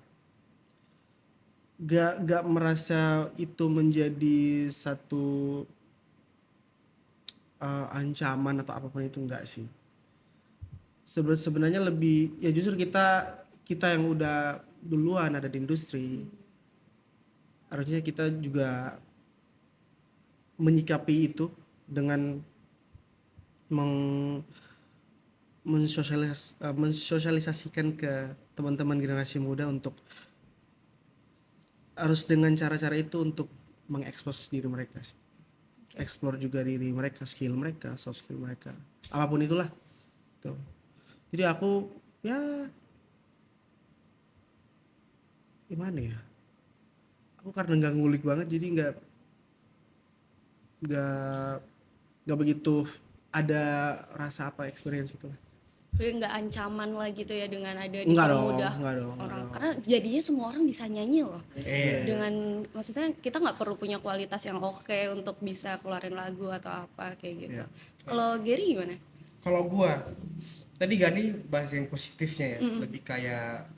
Speaker 1: gak merasa itu menjadi satu ancaman atau apapun itu, enggak sih. Sebenarnya lebih ya justru kita yang udah duluan ada di industri, harusnya kita juga menyikapi itu dengan meng- mensosialisasikan ke teman-teman generasi muda untuk harus dengan cara-cara itu untuk mengekspos diri mereka sih. Explore juga diri mereka, skill mereka, soft skill mereka, apapun itulah tuh. Jadi aku ya gimana ya, aku karena nggak ngulik banget jadi nggak nggak begitu ada rasa apa experience itu.
Speaker 2: Jadi nggak ancaman lah gitu ya dengan ada
Speaker 1: Enggak dong,
Speaker 2: dipermudah
Speaker 1: enggak dong.
Speaker 2: orang. Karena jadinya semua orang bisa nyanyi loh.
Speaker 3: Iya.
Speaker 2: Dengan maksudnya kita nggak perlu punya kualitas yang oke untuk bisa keluarin lagu atau apa kayak gitu.
Speaker 1: Iya.
Speaker 2: Kalau Gary gimana?
Speaker 3: Kalau gua tadi Gani bahas yang positifnya ya, lebih kayak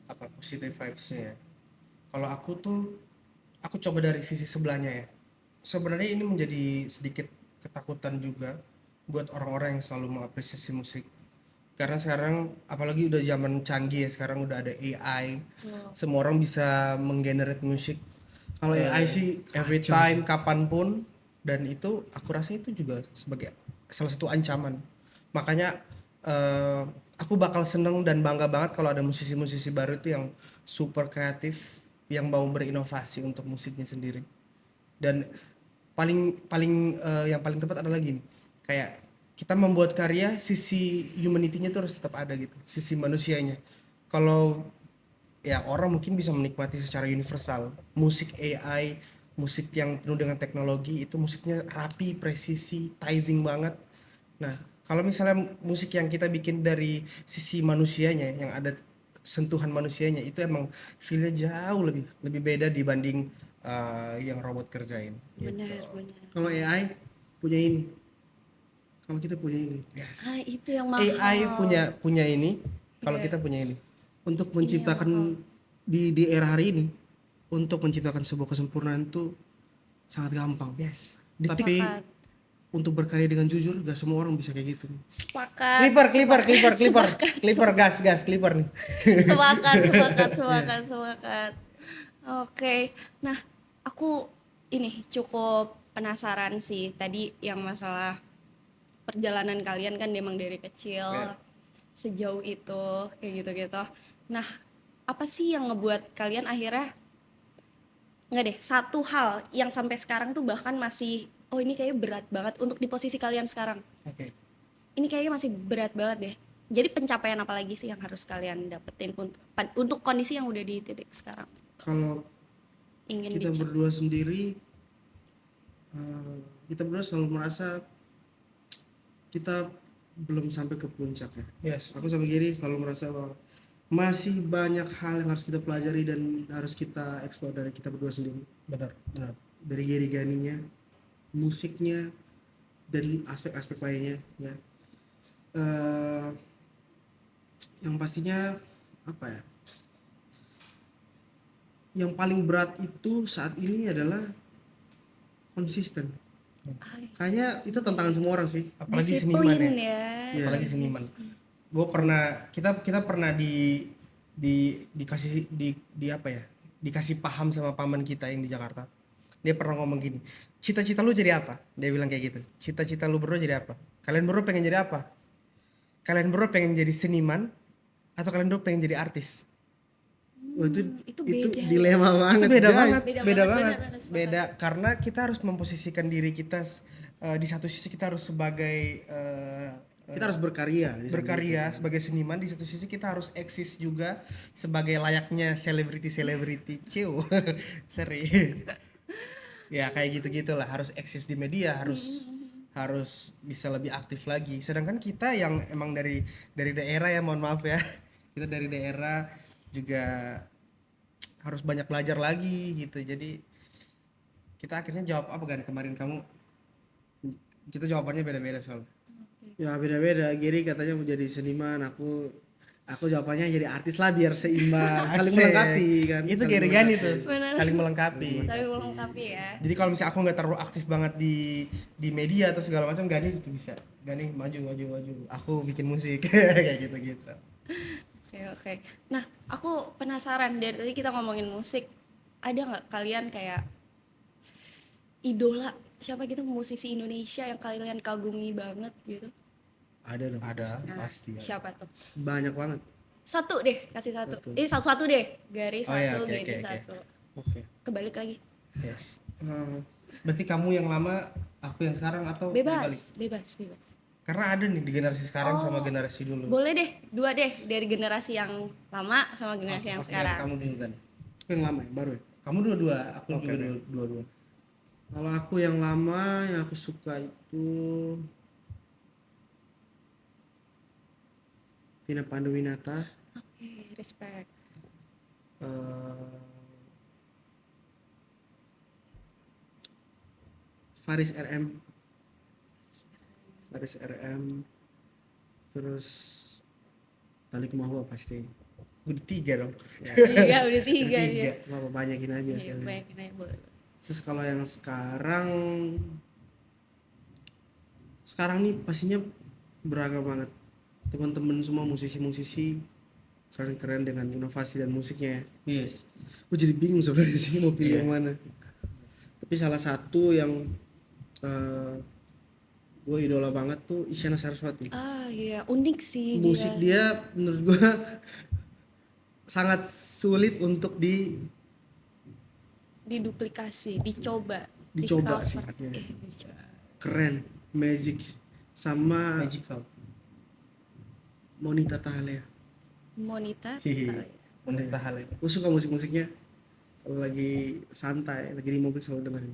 Speaker 3: apa positive vibes-nya ya. Kalau aku coba dari sisi sebelahnya ya. Sebenarnya ini menjadi sedikit ketakutan juga buat orang-orang yang selalu mengapresiasi musik. Karena sekarang apalagi udah zaman canggih ya, sekarang udah ada AI.
Speaker 2: Betul.
Speaker 3: Semua orang bisa menggenerate musik
Speaker 1: Kalau AI sih
Speaker 3: every
Speaker 1: kacau
Speaker 3: time
Speaker 1: sih.
Speaker 3: kapanpun, dan itu aku rasa itu juga sebagai salah satu ancaman. Makanya aku bakal seneng dan bangga banget kalau ada musisi-musisi baru itu yang super kreatif, yang mau berinovasi untuk musiknya sendiri. Dan paling paling yang paling tepat adalah gini, kayak kita membuat karya, sisi humanity-nya tuh harus tetap ada gitu, sisi manusianya. Kalau ya orang mungkin bisa menikmati secara universal musik AI, musik yang penuh dengan teknologi, itu musiknya rapi, presisi, tizing banget. Nah, kalau misalnya musik yang kita bikin dari sisi manusianya, yang ada sentuhan manusianya, itu emang feel-nya jauh lebih lebih beda dibanding yang robot kerjain gitu.
Speaker 2: Benar, benar.
Speaker 1: Kalau AI punya ini, kalau kita punya ini
Speaker 3: Yes.
Speaker 2: Itu yang mahal.
Speaker 3: AI punya ini, kalau
Speaker 2: Iya.
Speaker 3: kita punya ini.
Speaker 1: untuk
Speaker 2: Ini yang
Speaker 1: menciptakan di era hari ini, untuk menciptakan sebuah kesempurnaan itu sangat gampang.
Speaker 3: Yes.
Speaker 1: Tapi
Speaker 2: Sepakat.
Speaker 1: untuk berkarya dengan jujur gak semua orang bisa kayak gitu.
Speaker 2: Sepakat.
Speaker 3: Clipper, gas, clipper nih.
Speaker 2: Sepakat. Oke. Nah, aku ini cukup penasaran sih tadi yang masalah perjalanan kalian kan emang dari kecil sejauh itu kayak gitu-gitu. Nah, apa sih yang ngebuat kalian akhirnya nggak deh, satu hal yang sampai sekarang tuh bahkan masih ini kayaknya berat banget untuk di posisi kalian sekarang.
Speaker 3: Oke.
Speaker 2: Ini kayaknya masih berat banget deh. Jadi pencapaian apa lagi sih yang harus kalian dapetin untuk kondisi yang udah di titik sekarang?
Speaker 1: Kalau
Speaker 2: Ingin
Speaker 1: kita
Speaker 2: dicapai.
Speaker 1: berdua sendiri, kita berdua selalu merasa kita belum sampai ke puncak ya.
Speaker 3: Yes.
Speaker 1: Aku sama Giri selalu merasa bahwa masih banyak hal yang harus kita pelajari dan harus kita eksplor dari kita berdua sendiri.
Speaker 3: Benar.
Speaker 1: Dari Giri Ganinya, musiknya, dan aspek-aspek lainnya ya. Yang pastinya apa ya? Yang paling berat itu saat ini adalah konsisten. Kayaknya itu tantangan semua orang sih.
Speaker 3: Apalagi seniman
Speaker 2: Disiplin
Speaker 3: ya.
Speaker 2: ya.
Speaker 1: Iya.
Speaker 3: Apalagi seniman. Kita pernah dikasih apa ya? Dikasih paham sama paman kita yang di Jakarta. Dia pernah ngomong gini, cita-cita lu jadi apa? Dia bilang kayak gitu. Cita-cita lu berdua jadi apa? Kalian berdua pengen jadi apa? Kalian berdua pengen jadi seniman atau kalian berdua pengen jadi artis?
Speaker 1: Wah,
Speaker 2: Itu
Speaker 1: itu
Speaker 2: beda.
Speaker 1: dilema banget.
Speaker 3: Itu beda
Speaker 1: guys.
Speaker 3: banget,
Speaker 2: Beda
Speaker 3: beda
Speaker 2: banget,
Speaker 3: banget.
Speaker 2: benar, sepakat.
Speaker 3: Beda karena kita harus memposisikan diri kita di satu sisi kita harus sebagai
Speaker 1: Kita harus berkarya di samping
Speaker 3: berkarya
Speaker 1: itu.
Speaker 3: sebagai seniman, di satu sisi kita harus eksis juga sebagai layaknya selebriti ciu. Seri. Ya kayak gitu-gitulah, harus eksis di media, harus bisa lebih aktif lagi. Sedangkan kita yang emang dari daerah ya, mohon maaf ya. Kita dari daerah juga harus banyak belajar lagi gitu. Jadi kita akhirnya jawab apa kan kemarin kamu, kita jawabannya beda-beda soalnya.
Speaker 1: Ya beda-beda. Gary katanya mau jadi seniman, aku jawabannya jadi artis lah biar seimbang, saling
Speaker 3: Asik.
Speaker 1: melengkapi kan.
Speaker 3: Itu
Speaker 1: saling
Speaker 3: Gary Gani
Speaker 1: melengkapi.
Speaker 3: tuh,
Speaker 2: Bener.
Speaker 3: saling melengkapi.
Speaker 2: Saling melengkapi ya.
Speaker 3: Jadi kalau misalnya aku nggak terlalu aktif banget di media atau segala macam, Gani itu bisa. Gani maju. Aku bikin musik kayak gitu.
Speaker 2: Oke. Nah, aku penasaran dari tadi kita ngomongin musik, ada nggak kalian kayak idola siapa gitu musisi Indonesia yang kalian kagumi banget gitu?
Speaker 1: Ada dong.
Speaker 3: Ada
Speaker 2: Nah,
Speaker 3: pasti. Ya.
Speaker 2: siapa tuh?
Speaker 1: Banyak banget.
Speaker 2: Satu deh, kasih satu.
Speaker 1: Satu.
Speaker 2: Satu-satu deh. Garis
Speaker 3: Oh ya,
Speaker 2: satu,
Speaker 3: oke,
Speaker 2: Gary
Speaker 3: oke.
Speaker 2: satu.
Speaker 3: Oke.
Speaker 2: Kebalik lagi.
Speaker 3: Yes. Berarti kamu yang lama, aku yang sekarang atau kebalik?
Speaker 2: Bebas.
Speaker 3: Karena ada nih di generasi sekarang
Speaker 2: Oh.
Speaker 3: sama generasi dulu.
Speaker 2: Boleh deh, dua deh dari generasi yang lama sama generasi yang
Speaker 3: Oke,
Speaker 2: sekarang.
Speaker 3: kamu dulu kan.
Speaker 1: Aku yang lama ya, baru ya.
Speaker 3: Kamu dua-dua, aku
Speaker 1: Oke,
Speaker 3: juga
Speaker 1: oke.
Speaker 3: dua-dua.
Speaker 1: Kalau aku yang lama yang aku suka itu Vina Panduwinata,
Speaker 2: Oke, respect.
Speaker 1: eh, Faris RM, terus Tali Kemahua pasti.
Speaker 3: Udah tiga dong.
Speaker 2: Iya, udah tiga dia.
Speaker 1: Apa banyakin aja
Speaker 2: Iya,
Speaker 1: sekalian.
Speaker 2: banyakin aja boleh.
Speaker 1: Terus kalau yang sekarang nih pastinya beragam banget. Teman-teman semua musisi-musisi keren-keren dengan inovasi dan musiknya ya.
Speaker 3: Yes.
Speaker 1: Gue jadi bingung sebenarnya sih mau pilih
Speaker 3: Iya.
Speaker 1: yang mana. Tapi salah satu yang gue idola banget tuh Isyana Saraswati.
Speaker 2: Ah iya, unik sih
Speaker 1: Musik dia menurut gue sangat sulit untuk
Speaker 2: diduplikasi, dicoba
Speaker 1: Dicoba
Speaker 2: di-cover.
Speaker 1: sih, iya.
Speaker 2: Dicoba.
Speaker 1: keren, magic sama
Speaker 3: Magical.
Speaker 1: Monita Tahalea.
Speaker 2: Monita
Speaker 3: Hihi.
Speaker 2: kali.
Speaker 3: Wanita hal itu.
Speaker 1: Gue suka musik-musiknya kalau lagi santai, lagi di mobil selalu dengerin.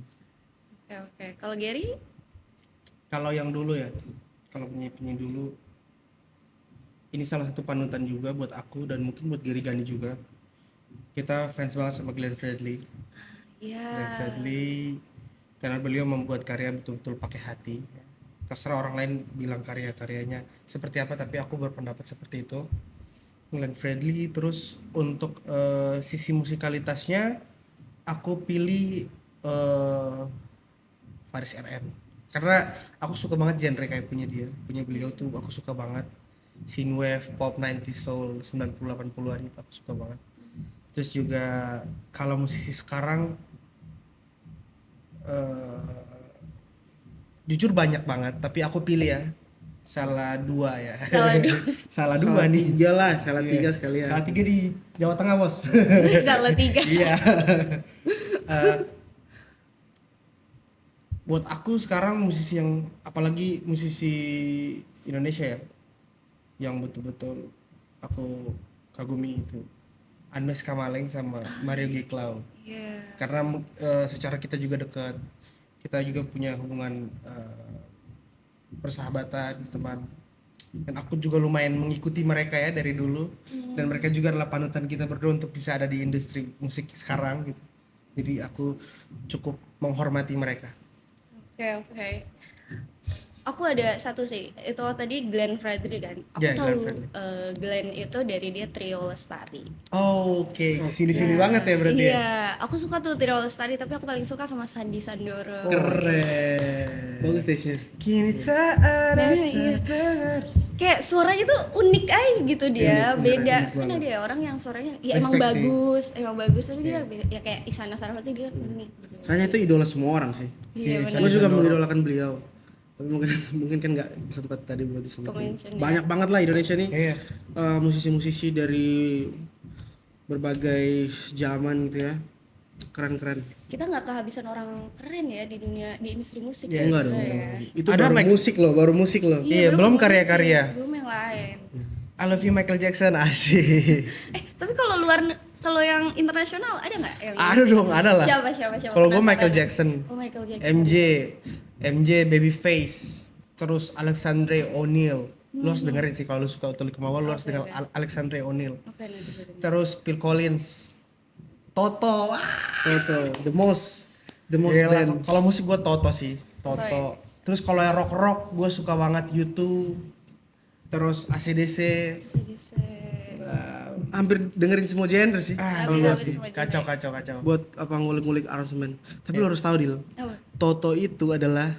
Speaker 2: Oke. Kalau Gary?
Speaker 3: Kalau yang dulu ya, kalau penyanyi dulu, ini salah satu panutan juga buat aku dan mungkin buat Gary Gani juga. Kita fans banget sama Glenn Fredly.
Speaker 2: Iya.
Speaker 3: Glenn Fredly karena beliau membuat karya betul-betul pakai hati. Terserah orang lain bilang karya-karyanya seperti apa, tapi aku berpendapat seperti itu. Glenn Fredly. Terus untuk sisi musikalitasnya aku pilih Faris RM karena aku suka banget genre kayak punya beliau tuh aku suka banget. Synthwave, pop 90s soul 90-80an itu aku suka banget. Terus juga kalau musisi sekarang jujur banyak banget, tapi aku pilih ya salah dua ya.
Speaker 2: Salah dua.
Speaker 3: Salah dua nih.
Speaker 1: Tiga lah, salah
Speaker 3: Iya.
Speaker 1: tiga sekalian.
Speaker 3: Salah tiga di Jawa Tengah, Bos.
Speaker 2: Salah tiga.
Speaker 3: Iya. Buat aku sekarang musisi yang apalagi musisi Indonesia ya yang betul-betul aku kagumi itu Anmes Kamaleng sama Mario Giklau.
Speaker 2: Iya.
Speaker 3: Karena secara kita juga dekat, kita juga punya hubungan persahabatan, teman. Dan aku juga lumayan mengikuti mereka ya dari dulu. Dan mereka juga adalah panutan kita berdua untuk bisa ada di industri musik sekarang gitu. Jadi aku cukup menghormati mereka.
Speaker 2: Oke. Aku ada satu sih, itu tadi Glenn Fredly kan. Aku
Speaker 3: Ya,
Speaker 2: tahu
Speaker 3: Glenn Fredly.
Speaker 2: Glenn itu dari dia Trio Lestari.
Speaker 3: Oh, oke. Sini-sini banget ya berarti ya.
Speaker 2: Iya, aku suka tuh Trio Lestari, tapi aku paling suka sama Sandi Sandoro.
Speaker 3: Keren.
Speaker 1: Bagus stage-nya.
Speaker 3: Kini tak ada
Speaker 2: Nah, iya.
Speaker 3: terdengar.
Speaker 2: Kayak suaranya tuh unik aja gitu dia,
Speaker 1: Unik,
Speaker 2: beda.
Speaker 1: unik
Speaker 2: Kan
Speaker 1: banget.
Speaker 2: ada ya orang yang suaranya ya emang
Speaker 3: Respect sih.
Speaker 2: bagus, tapi dia beda. Ya kayak Isyana Saraswati dia unik gitu.
Speaker 1: Kayaknya itu idola semua orang sih.
Speaker 2: Iya,
Speaker 3: Iya,
Speaker 2: benar.
Speaker 1: Gue juga
Speaker 3: Sandoro.
Speaker 1: mengidolakan beliau. Tapi mungkin kan nggak sempat tadi buat disebutin.
Speaker 2: Kemention ya.
Speaker 1: Banyak banget lah Indonesia nih.
Speaker 3: Iya.
Speaker 1: Musisi-musisi dari berbagai zaman gitu ya. Keren-keren.
Speaker 2: Kita nggak kehabisan orang keren ya di dunia di industri musik.
Speaker 3: Yes.
Speaker 1: Enggak dong.
Speaker 2: Ya.
Speaker 1: Itu
Speaker 3: Ada
Speaker 1: baru musik loh,
Speaker 3: Iya, belum
Speaker 2: musik,
Speaker 3: karya-karya.
Speaker 2: belum yang lain.
Speaker 3: I love you Michael Jackson, asik.
Speaker 2: Tapi kalau yang internasional ada nggak yang
Speaker 3: Ada dong, ada lah.
Speaker 2: Siapa?
Speaker 3: Kalau gue
Speaker 2: Penasaran.
Speaker 3: Michael Jackson,
Speaker 2: Oh, Michael Jackson.
Speaker 3: MJ Babyface, terus Alexandre O'Neal. Lu harus dengerin sih kalau lu suka Utuli Kemauan, lu harus
Speaker 2: Oke,
Speaker 3: denger
Speaker 2: oke.
Speaker 3: Alexandre O'Neal.
Speaker 2: Oke, nanti gue dengerin.
Speaker 3: Terus Phil Collins, Toto.
Speaker 1: Toto, the most
Speaker 3: Gila,
Speaker 1: band.
Speaker 3: kalau musik gue Toto sih, Toto.
Speaker 2: Baik.
Speaker 3: Terus kalau yang rock gue suka banget U2, terus AC/DC.
Speaker 1: Hampir dengerin semua genre sih.
Speaker 3: Ah,
Speaker 1: Kalau
Speaker 2: Hampir
Speaker 1: gua sih.
Speaker 2: semua genre.
Speaker 3: Kacau.
Speaker 1: Buat apa ngulik-ngulik aransemen. Tapi lo harus tahu Dil,
Speaker 2: Apa?
Speaker 1: Toto itu adalah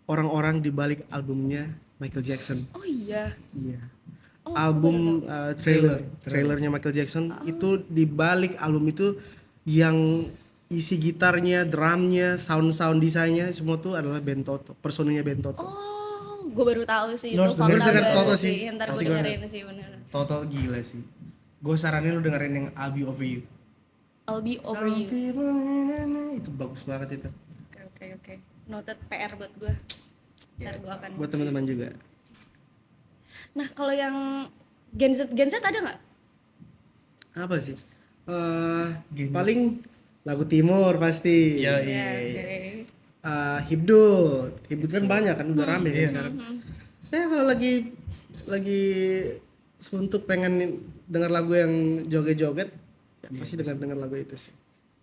Speaker 1: orang-orang di balik albumnya Michael Jackson.
Speaker 2: Oh iya.
Speaker 1: Iya.
Speaker 2: Oh,
Speaker 1: Album trailernya Michael Jackson itu di balik album itu yang isi gitarnya, drumnya, sound desainnya semua tuh adalah band Toto, personilnya band Toto.
Speaker 2: Oh, gue baru tahu sih
Speaker 3: Lo
Speaker 2: itu
Speaker 3: harus dengerin
Speaker 2: fakta
Speaker 1: Toto
Speaker 2: baru
Speaker 1: sih.
Speaker 2: sih. Ntar gue
Speaker 1: Pasti
Speaker 2: dengerin sih bener.
Speaker 3: Total gila sih. Gue saranin lu dengerin yang I'll Be Over You.
Speaker 2: I'll be over
Speaker 3: Some
Speaker 2: you.
Speaker 3: people, itu bagus banget itu.
Speaker 2: Oke. Noted PR buat gue. Ntar
Speaker 3: Ya,
Speaker 2: gue akan.
Speaker 1: Buat teman-teman juga.
Speaker 2: Nah kalau yang Gen Z ada nggak?
Speaker 1: Apa sih?
Speaker 3: Gini.
Speaker 1: Paling lagu timur pasti.
Speaker 3: Iya,
Speaker 2: Ya,
Speaker 3: iya.
Speaker 2: oke.
Speaker 1: Hibdut kan banyak kan udah rame kan
Speaker 3: Iya.
Speaker 1: sekarang. Ya kalau lagi suntuk pengen dengar lagu yang joget-joget, ya pasti dengar lagu itu sih.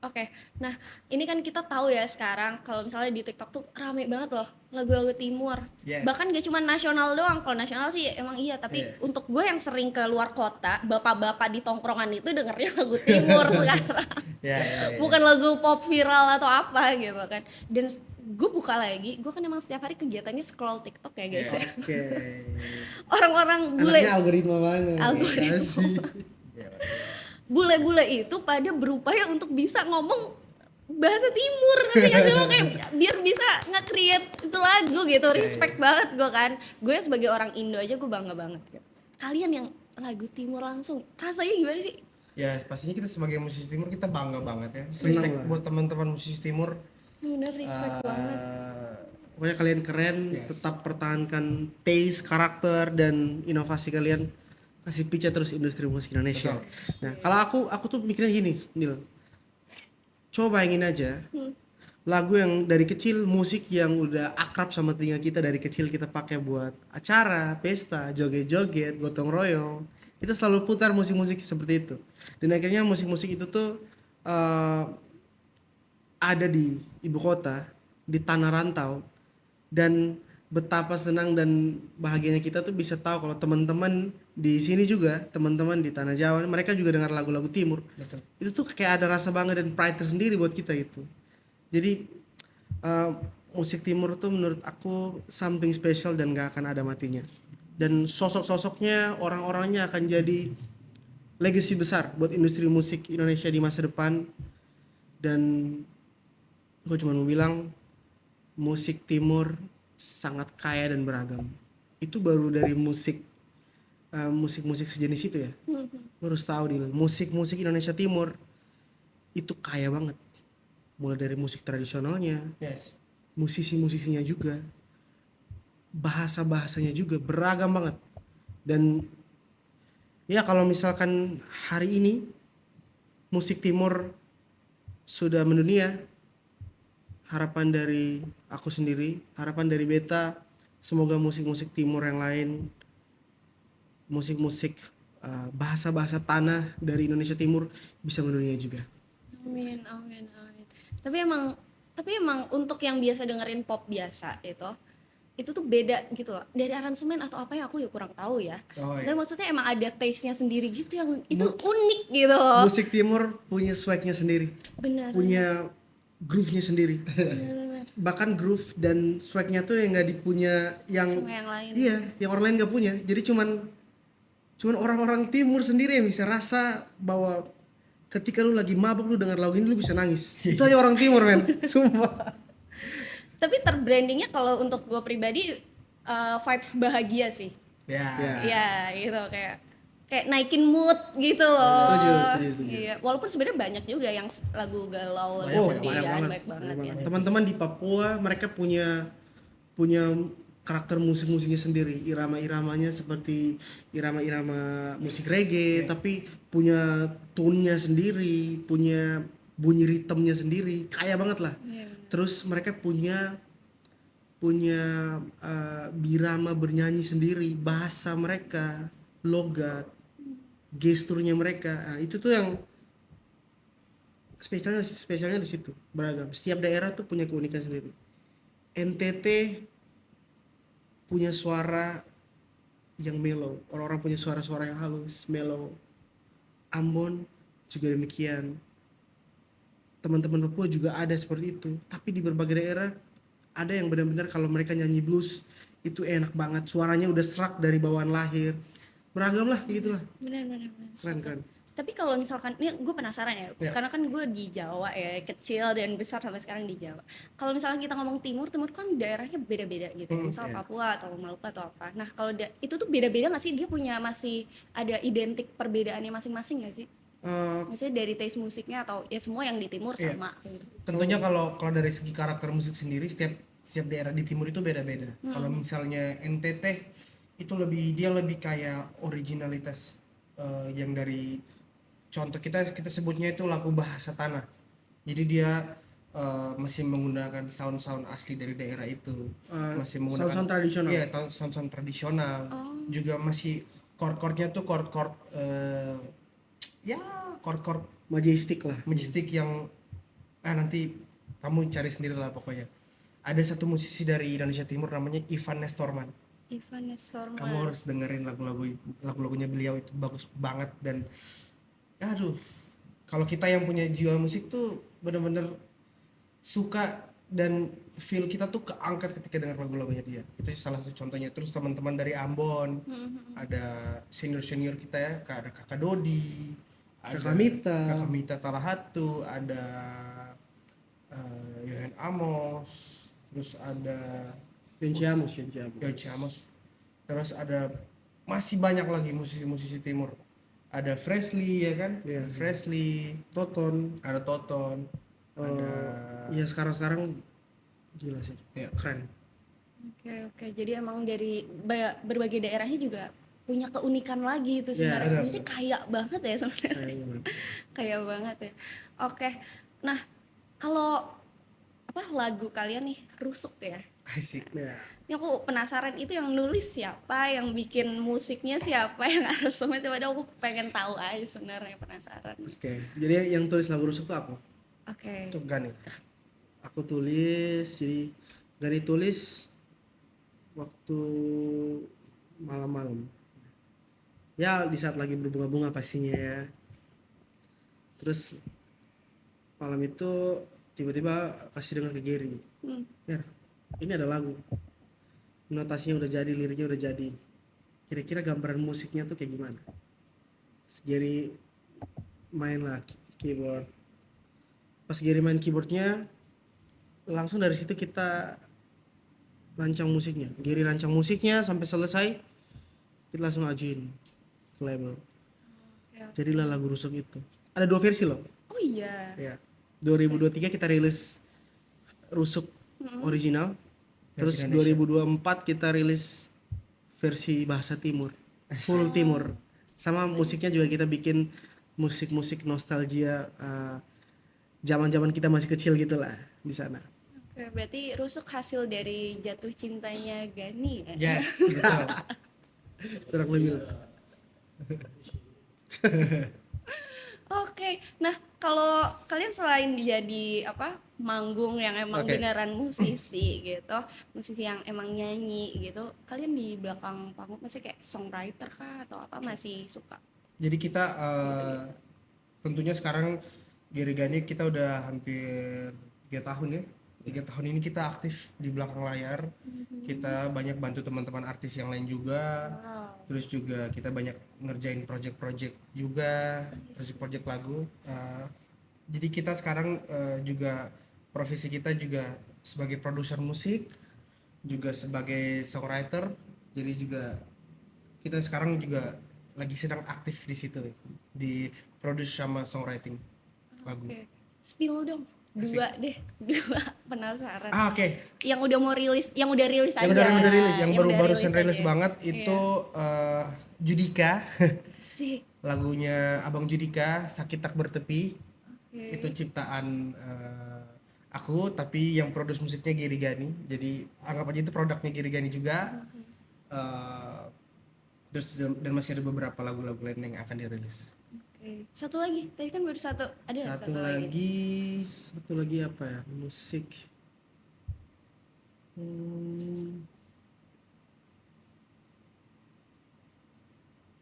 Speaker 2: Oke, nah ini kan kita tahu ya sekarang kalau misalnya di TikTok tuh rame banget loh lagu-lagu timur.
Speaker 3: Yes.
Speaker 2: Bahkan gak cuma nasional doang, kalau nasional sih emang iya, tapi
Speaker 3: Iya.
Speaker 2: untuk gue yang sering ke luar kota, bapak-bapak di tongkrongan itu dengernya lagu timur sekarang.
Speaker 3: Ya.
Speaker 2: Bukan lagu pop viral atau apa gitu kan. Dan gue buka lagi, gue kan emang setiap hari kegiatannya scroll TikTok ya guys ya.
Speaker 1: Oke.
Speaker 2: Orang-orang bule,
Speaker 1: Anaknya algoritma banget.
Speaker 2: Algoritma.
Speaker 1: Kasih.
Speaker 2: bule-bule itu pada berupaya untuk bisa ngomong bahasa timur, ngerti gak sih lo, kayak biar bisa nge-create itu lagu gitu. Respect banget gue kan, gue sebagai orang Indo aja gue bangga banget gitu. Kalian yang lagu timur langsung rasanya gimana sih?
Speaker 3: Ya pastinya kita sebagai musisi timur kita bangga banget ya.
Speaker 1: Senang
Speaker 3: Respect
Speaker 1: lah.
Speaker 3: buat teman-teman musisi timur.
Speaker 2: Bener respect banget.
Speaker 1: Pokoknya kalian keren, tetap pertahankan taste, karakter dan inovasi kalian. Kasih pica terus industri musik Indonesia. Nah, kalau aku tuh mikirnya gini, Nil. Coba bayangin aja. Lagu yang dari kecil, musik yang udah akrab sama telinga kita dari kecil kita pakai buat acara, pesta, joget-joget, gotong royong. Kita selalu putar musik-musik seperti itu. Dan akhirnya musik-musik itu tuh ada di ibu kota, di tanah rantau, dan betapa senang dan bahagianya kita tuh bisa tahu kalau teman-teman di sini juga, teman-teman di tanah Jawa, mereka juga dengar lagu-lagu timur.
Speaker 3: Betul.
Speaker 1: Itu tuh kayak ada rasa bangga dan pride tersendiri buat kita itu. Jadi musik timur tuh menurut aku something special dan gak akan ada matinya. Dan sosok-sosoknya, orang-orangnya akan jadi legacy besar buat industri musik Indonesia di masa depan. Dan gue cuma mau bilang musik timur sangat kaya dan beragam. Itu baru dari musik-musik sejenis itu ya. Lo harus tahu Dil, musik-musik Indonesia Timur itu kaya banget. Mulai dari musik tradisionalnya,
Speaker 3: Yes.
Speaker 1: musisi-musisinya juga, bahasa-bahasanya juga beragam banget. Dan ya kalau misalkan hari ini musik timur sudah mendunia, harapan dari aku sendiri, harapan dari Beta, semoga musik-musik timur yang lain, musik-musik bahasa-bahasa tanah dari Indonesia Timur bisa mendunia juga.
Speaker 2: Amin. Tapi emang untuk yang biasa dengerin pop biasa itu tuh beda gitu loh. Dari aransemen atau apa yang aku ya kurang tahu ya.
Speaker 3: Oh, iya.
Speaker 2: Dan maksudnya emang ada taste-nya sendiri gitu yang itu unik gitu loh.
Speaker 1: Musik timur punya swag-nya sendiri,
Speaker 2: Benar.
Speaker 1: punya groove-nya sendiri.
Speaker 2: Benar.
Speaker 1: Bahkan groove dan swag-nya tuh yang nggak dipunya yang
Speaker 2: Semua yang lain.
Speaker 1: iya, yang orang lain nggak punya. Jadi cuman orang-orang timur sendiri yang bisa rasa bahwa ketika lu lagi mabuk lu dengar lagu ini lu bisa nangis. Itu hanya orang timur men, sumpah.
Speaker 2: Tapi terbrandingnya kalau untuk gue pribadi vibes bahagia sih.
Speaker 3: Ya.
Speaker 2: Iya gitu kayak naikin mood gitu loh.
Speaker 1: Setuju.
Speaker 2: Iya, walaupun sebenarnya banyak juga yang lagu galau, lagu
Speaker 1: Oh,
Speaker 2: sedih
Speaker 1: banyak
Speaker 2: kan,
Speaker 1: banget.
Speaker 2: banyak banget ya.
Speaker 1: Teman-teman di Papua mereka punya karakter musik-musiknya sendiri, irama-iramanya seperti irama-irama musik reggae, tapi punya tone-nya sendiri, punya bunyi ritmenya sendiri, kaya banget lah.
Speaker 2: Iya.
Speaker 1: Terus mereka punya birama bernyanyi sendiri, bahasa mereka, logat, gesturnya mereka. Nah, itu tuh yang spesialnya di situ, beragam. Setiap daerah tuh punya keunikan sendiri. NTT punya suara yang mellow, orang-orang punya suara-suara yang halus, mellow. Ambon juga demikian. Teman-teman Papua juga ada seperti itu. Tapi di berbagai daerah ada yang benar-benar kalau mereka nyanyi blues itu enak banget. Suaranya udah serak dari bawaan lahir. Beragam lah, gitu lah.
Speaker 2: Benar.
Speaker 1: Keren.
Speaker 2: Tapi kalau misalkan, ini gue penasaran ya,
Speaker 3: Ya.
Speaker 2: karena kan gue di Jawa ya, kecil dan besar sampai sekarang di Jawa. Kalau misalnya kita ngomong timur kan daerahnya beda-beda gitu ya, misal
Speaker 1: Iya.
Speaker 2: Papua atau Maluku atau apa. Nah kalau itu tuh beda-beda nggak sih? Dia punya masih ada identik perbedaannya masing-masing nggak sih?
Speaker 1: Eh,
Speaker 2: Maksudnya dari taste musiknya atau ya semua yang di timur
Speaker 3: Iya.
Speaker 2: sama gitu.
Speaker 3: Tentunya kalau dari segi karakter musik sendiri setiap daerah di timur itu beda-beda. Kalau misalnya NTT itu dia lebih kayak originalitas yang dari contoh kita sebutnya itu lagu bahasa tanah. Jadi dia masih menggunakan sound asli dari daerah itu. Masih menggunakan
Speaker 1: sound tradisional.
Speaker 3: Iya, sound tradisional. Juga masih chord-chordnya tuh chord-chord ya chord-chord
Speaker 1: Majestic lah.
Speaker 3: majestic yang nanti kamu cari sendiri lah pokoknya. Ada satu musisi dari Indonesia Timur namanya Ivan Nestorman.
Speaker 2: Ivan Nestorman.
Speaker 3: Kamu harus dengerin lagu-lagunya beliau, itu bagus banget. Dan aduh, kalau kita yang punya jiwa musik tuh bener-bener suka dan feel kita tuh keangkat ketika dengar lagu-lagunya dia. Itu salah satu contohnya. Terus teman-teman dari Ambon, ada senior kita ya, ada Kakak Dodi, ada
Speaker 1: Kakak Mita.
Speaker 3: Talahatu, ada Yohan Amos, terus ada
Speaker 1: Yonci Amos.
Speaker 3: Yoichi Amos, terus ada masih banyak lagi musisi-musisi timur. Ada Freshly ya kan?
Speaker 1: Iya.
Speaker 3: Freshly,
Speaker 1: Toton.
Speaker 3: ada Toton, ada
Speaker 1: Iya sekarang gila sih.
Speaker 3: Iya.
Speaker 1: Keren.
Speaker 2: Oke. Jadi emang dari berbagai daerahnya juga punya keunikan lagi itu
Speaker 1: Iya,
Speaker 2: sebenarnya.
Speaker 3: ada.
Speaker 2: Ini kaya banget ya sebenarnya.
Speaker 1: Kayaknya.
Speaker 2: Kaya banget ya. Oke. Nah, kalau apa lagu kalian nih Rusuk ya.
Speaker 3: asik.
Speaker 1: Ya.
Speaker 2: Ini aku penasaran itu yang nulis siapa, yang bikin musiknya siapa, yang aransemen coba aku pengen tahu aja sebenarnya penasaran.
Speaker 1: Oke. Jadi yang tulis lagu rusuk tuh aku.
Speaker 2: Oke.
Speaker 3: Itu Gani.
Speaker 1: Aku tulis, jadi Gani tulis waktu malam-malam. Ya di saat lagi berbunga-bunga pastinya ya. Terus malam itu tiba-tiba kasih dengar ke Gary. Ger, ini ada lagu. Notasinya udah jadi, liriknya udah jadi. Kira-kira gambaran musiknya tuh kayak gimana? Terus Gary main lah keyboard. Pas Gary main keyboardnya, langsung dari situ kita rancang musiknya. Gary rancang musiknya sampai selesai, kita langsung ajuin ke label. Jadilah lagu rusuk itu. Ada 2 versi loh.
Speaker 2: Oh iya.
Speaker 1: Ya. 2023 kita rilis rusuk original. Terus
Speaker 3: Versi
Speaker 1: 2024 kita rilis versi bahasa timur. Full timur. Sama musiknya juga kita bikin musik-musik nostalgia zaman-zaman kita masih kecil gitulah di sana.
Speaker 2: Oke, berarti Rusuk hasil dari jatuh cintanya Gani ya?
Speaker 3: Yes, betul.
Speaker 1: Kurang lebih.
Speaker 2: Oke, nah kalau kalian selain jadi apa manggung yang emang
Speaker 3: Oke.
Speaker 2: beneran musisi gitu, musisi yang emang nyanyi gitu, kalian di belakang panggung masih kayak songwriter kah atau apa masih suka?
Speaker 3: Jadi kita tentunya sekarang Gary Gani kita udah hampir 3 tahun ya. 3 tahun ini kita aktif di belakang layar. Kita banyak bantu teman-teman artis yang lain juga. Terus juga kita banyak ngerjain project-project juga, project-project lagu. Jadi kita sekarang juga profesi kita juga sebagai produser musik, juga sebagai songwriter. Jadi juga kita sekarang juga lagi sedang aktif di situ, di produce sama songwriting lagu.
Speaker 2: Oke, spill dong, dua penasaran.
Speaker 3: Oke.
Speaker 2: Yang udah mau rilis, yang udah rilis aja.
Speaker 3: Yang barusan rilis
Speaker 2: aja.
Speaker 3: banget itu Judika.
Speaker 2: Sik.
Speaker 3: Lagunya Abang Judika, Sakit Tak Bertepi.
Speaker 2: Oke.
Speaker 3: Itu ciptaan aku, tapi yang produce musiknya Gary Gani. Jadi anggap aja itu produknya Gary Gani juga. Terus dan masih ada beberapa lagu-lagu lain yang akan dirilis.
Speaker 2: Oke. Satu lagi, tadi kan baru satu. Ada
Speaker 3: Satu lagi
Speaker 1: Satu lagi apa ya? Musik.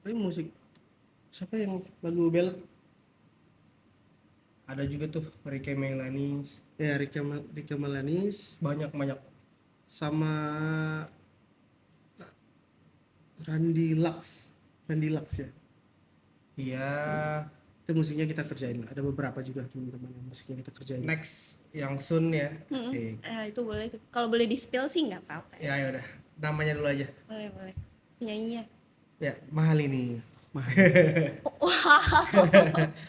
Speaker 1: Tapi musik siapa yang lagu ballad?
Speaker 3: Ada juga tuh Rike Melanis,
Speaker 1: Ya Rika Melanis
Speaker 3: banyak
Speaker 1: sama Randy Lux ya.
Speaker 3: iya.
Speaker 1: Itu musiknya kita kerjain. Ada beberapa juga teman-teman yang musiknya kita kerjain.
Speaker 3: Next yang Sun ya. Asik.
Speaker 2: Itu boleh tuh. Kalau boleh di spill sih nggak apa-apa.
Speaker 3: Ya udah, namanya dulu aja.
Speaker 2: Boleh. Penyanyinya.
Speaker 3: Ya, mahal ini.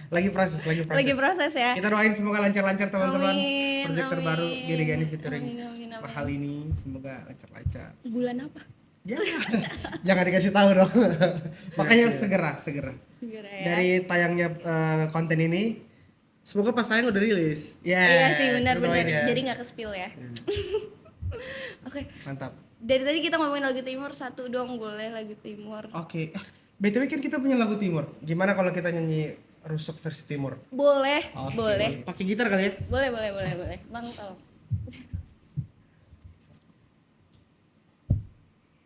Speaker 3: Lagi proses.
Speaker 2: Lagi proses ya.
Speaker 3: Kita doain semoga lancar-lancar teman-teman.
Speaker 2: Amin,
Speaker 3: Proyek terbaru
Speaker 2: amin.
Speaker 3: Gary Gani featuring
Speaker 2: Amin.
Speaker 3: mahal ini semoga lancar-lancar.
Speaker 2: Bulan apa?
Speaker 3: Ya, jangan dikasih tahu dong. Makanya segera.
Speaker 2: Segera ya.
Speaker 3: Dari tayangnya konten ini,
Speaker 1: Semoga pas tayang udah rilis.
Speaker 3: ya.
Speaker 2: Iya sih benar.
Speaker 3: doain ya.
Speaker 2: Jadi nggak ke spill ya. Oke.
Speaker 3: Mantap.
Speaker 2: Dari tadi kita ngomongin lagu timur, satu dong boleh lagu timur.
Speaker 3: Oke. BTW kan kita punya lagu timur. Gimana kalau kita nyanyi rusuk versi timur?
Speaker 2: Boleh,
Speaker 3: Oke.
Speaker 2: boleh.
Speaker 1: Pakai gitar kali ya?
Speaker 2: Boleh. Bang tolong.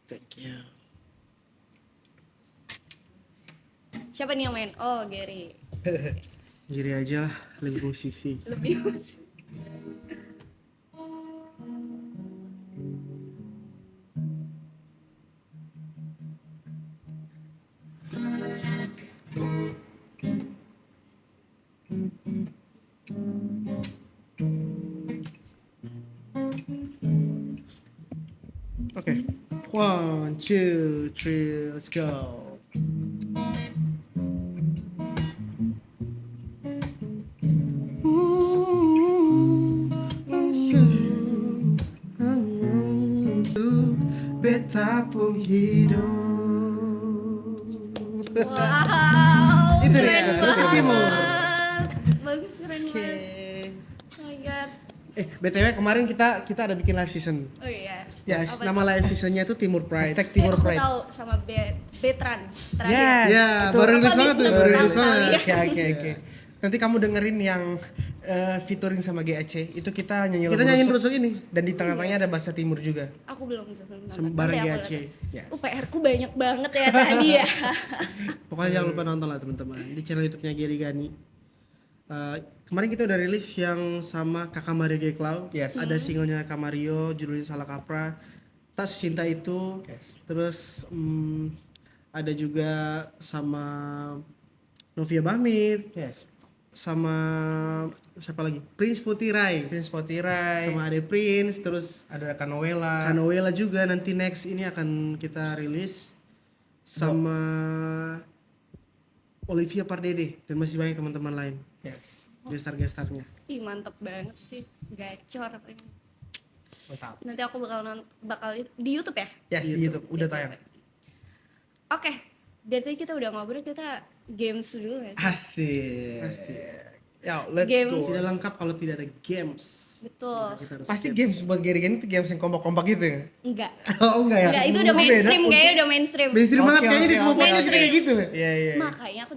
Speaker 1: Thank you.
Speaker 2: Siapa nih yang main? Oh, Gary.
Speaker 1: Giri aja lah, lebih musisi.
Speaker 2: Lebih musik.
Speaker 1: Oke. 1, 2, 3, let's go. Betapung hidup.
Speaker 2: Wow.
Speaker 1: Itu
Speaker 2: keren
Speaker 1: dia, Rusuk Timur.
Speaker 2: banget. Bagus, keren banget. Oh my god.
Speaker 1: BTW kemarin kita ada bikin live season.
Speaker 2: Oh iya.
Speaker 1: Yes,
Speaker 2: Apa
Speaker 1: nama live seasonnya itu Timur Pride.
Speaker 3: Hashtag Timur
Speaker 2: aku
Speaker 3: Pride.
Speaker 2: tahu sama Betran terakhir.
Speaker 3: Yes.
Speaker 1: Ya,
Speaker 3: Itu
Speaker 1: baru
Speaker 2: apa
Speaker 1: rilis banget tuh,
Speaker 2: bisnis
Speaker 1: baru rilis
Speaker 2: sekali.
Speaker 1: banget.
Speaker 3: Oke. Nanti kamu dengerin yang featuring sama GAC. Itu kita nyanyi
Speaker 1: Kita
Speaker 3: lagu
Speaker 1: nyanyiin
Speaker 3: rusuk.
Speaker 1: rusuk ini.
Speaker 3: Dan di tengah-tengahnya ada bahasa timur juga.
Speaker 2: Aku belum sebelum
Speaker 1: Sama
Speaker 2: nonton.
Speaker 1: bareng
Speaker 2: Nanti aku
Speaker 1: GAC.
Speaker 2: lihat.
Speaker 3: Yes.
Speaker 2: PR ku banyak banget ya tadi ya.
Speaker 1: Pokoknya jangan lupa nonton lah teman-teman di channel YouTube-nya Gary Gani. Kemarin kita udah rilis yang sama Kakak Mario G Cloud.
Speaker 3: Yes.
Speaker 1: Ada singlenya Kak Mario judulnya Salah Kaprah. Tas Cinta Itu.
Speaker 3: Yes.
Speaker 1: Terus ada juga sama Novia Bahmit,
Speaker 3: Yes.
Speaker 1: sama siapa lagi? Prince Putirai.
Speaker 3: Prince Potirai.
Speaker 1: Sama Ade Prince, terus
Speaker 3: Ada Kanoela.
Speaker 1: Kanoela juga nanti next ini akan kita rilis sama Olivia Pardede dan masih banyak teman-teman lain
Speaker 3: Yes.
Speaker 1: gestar-gestarnya.
Speaker 2: Ih mantep banget sih. Gacor.
Speaker 3: Mantap.
Speaker 2: Nanti aku bakal di YouTube ya.
Speaker 3: Yes, di YouTube udah tayang.
Speaker 2: Oke. Dari tadi kita udah ngobrol, kita games dulu ya.
Speaker 3: Asik. Ya, let's
Speaker 2: Games.
Speaker 3: go.
Speaker 1: Tidak lengkap kalau tidak ada games.
Speaker 2: Betul.
Speaker 1: Kita harus
Speaker 3: Pasti games buat Gary Gani itu games yang kompak-kompak gitu ya?
Speaker 2: Enggak.
Speaker 3: Oh enggak ya?
Speaker 2: Enggak, itu udah
Speaker 3: Oh,
Speaker 2: mainstream
Speaker 3: beda.
Speaker 2: kayaknya udah mainstream.
Speaker 1: mainstream banget
Speaker 3: Oke,
Speaker 1: kayaknya di
Speaker 3: oke,
Speaker 1: semua
Speaker 3: oke,
Speaker 1: podcast
Speaker 2: oke.
Speaker 1: kayak gitu.
Speaker 3: Iya.
Speaker 2: Makanya aku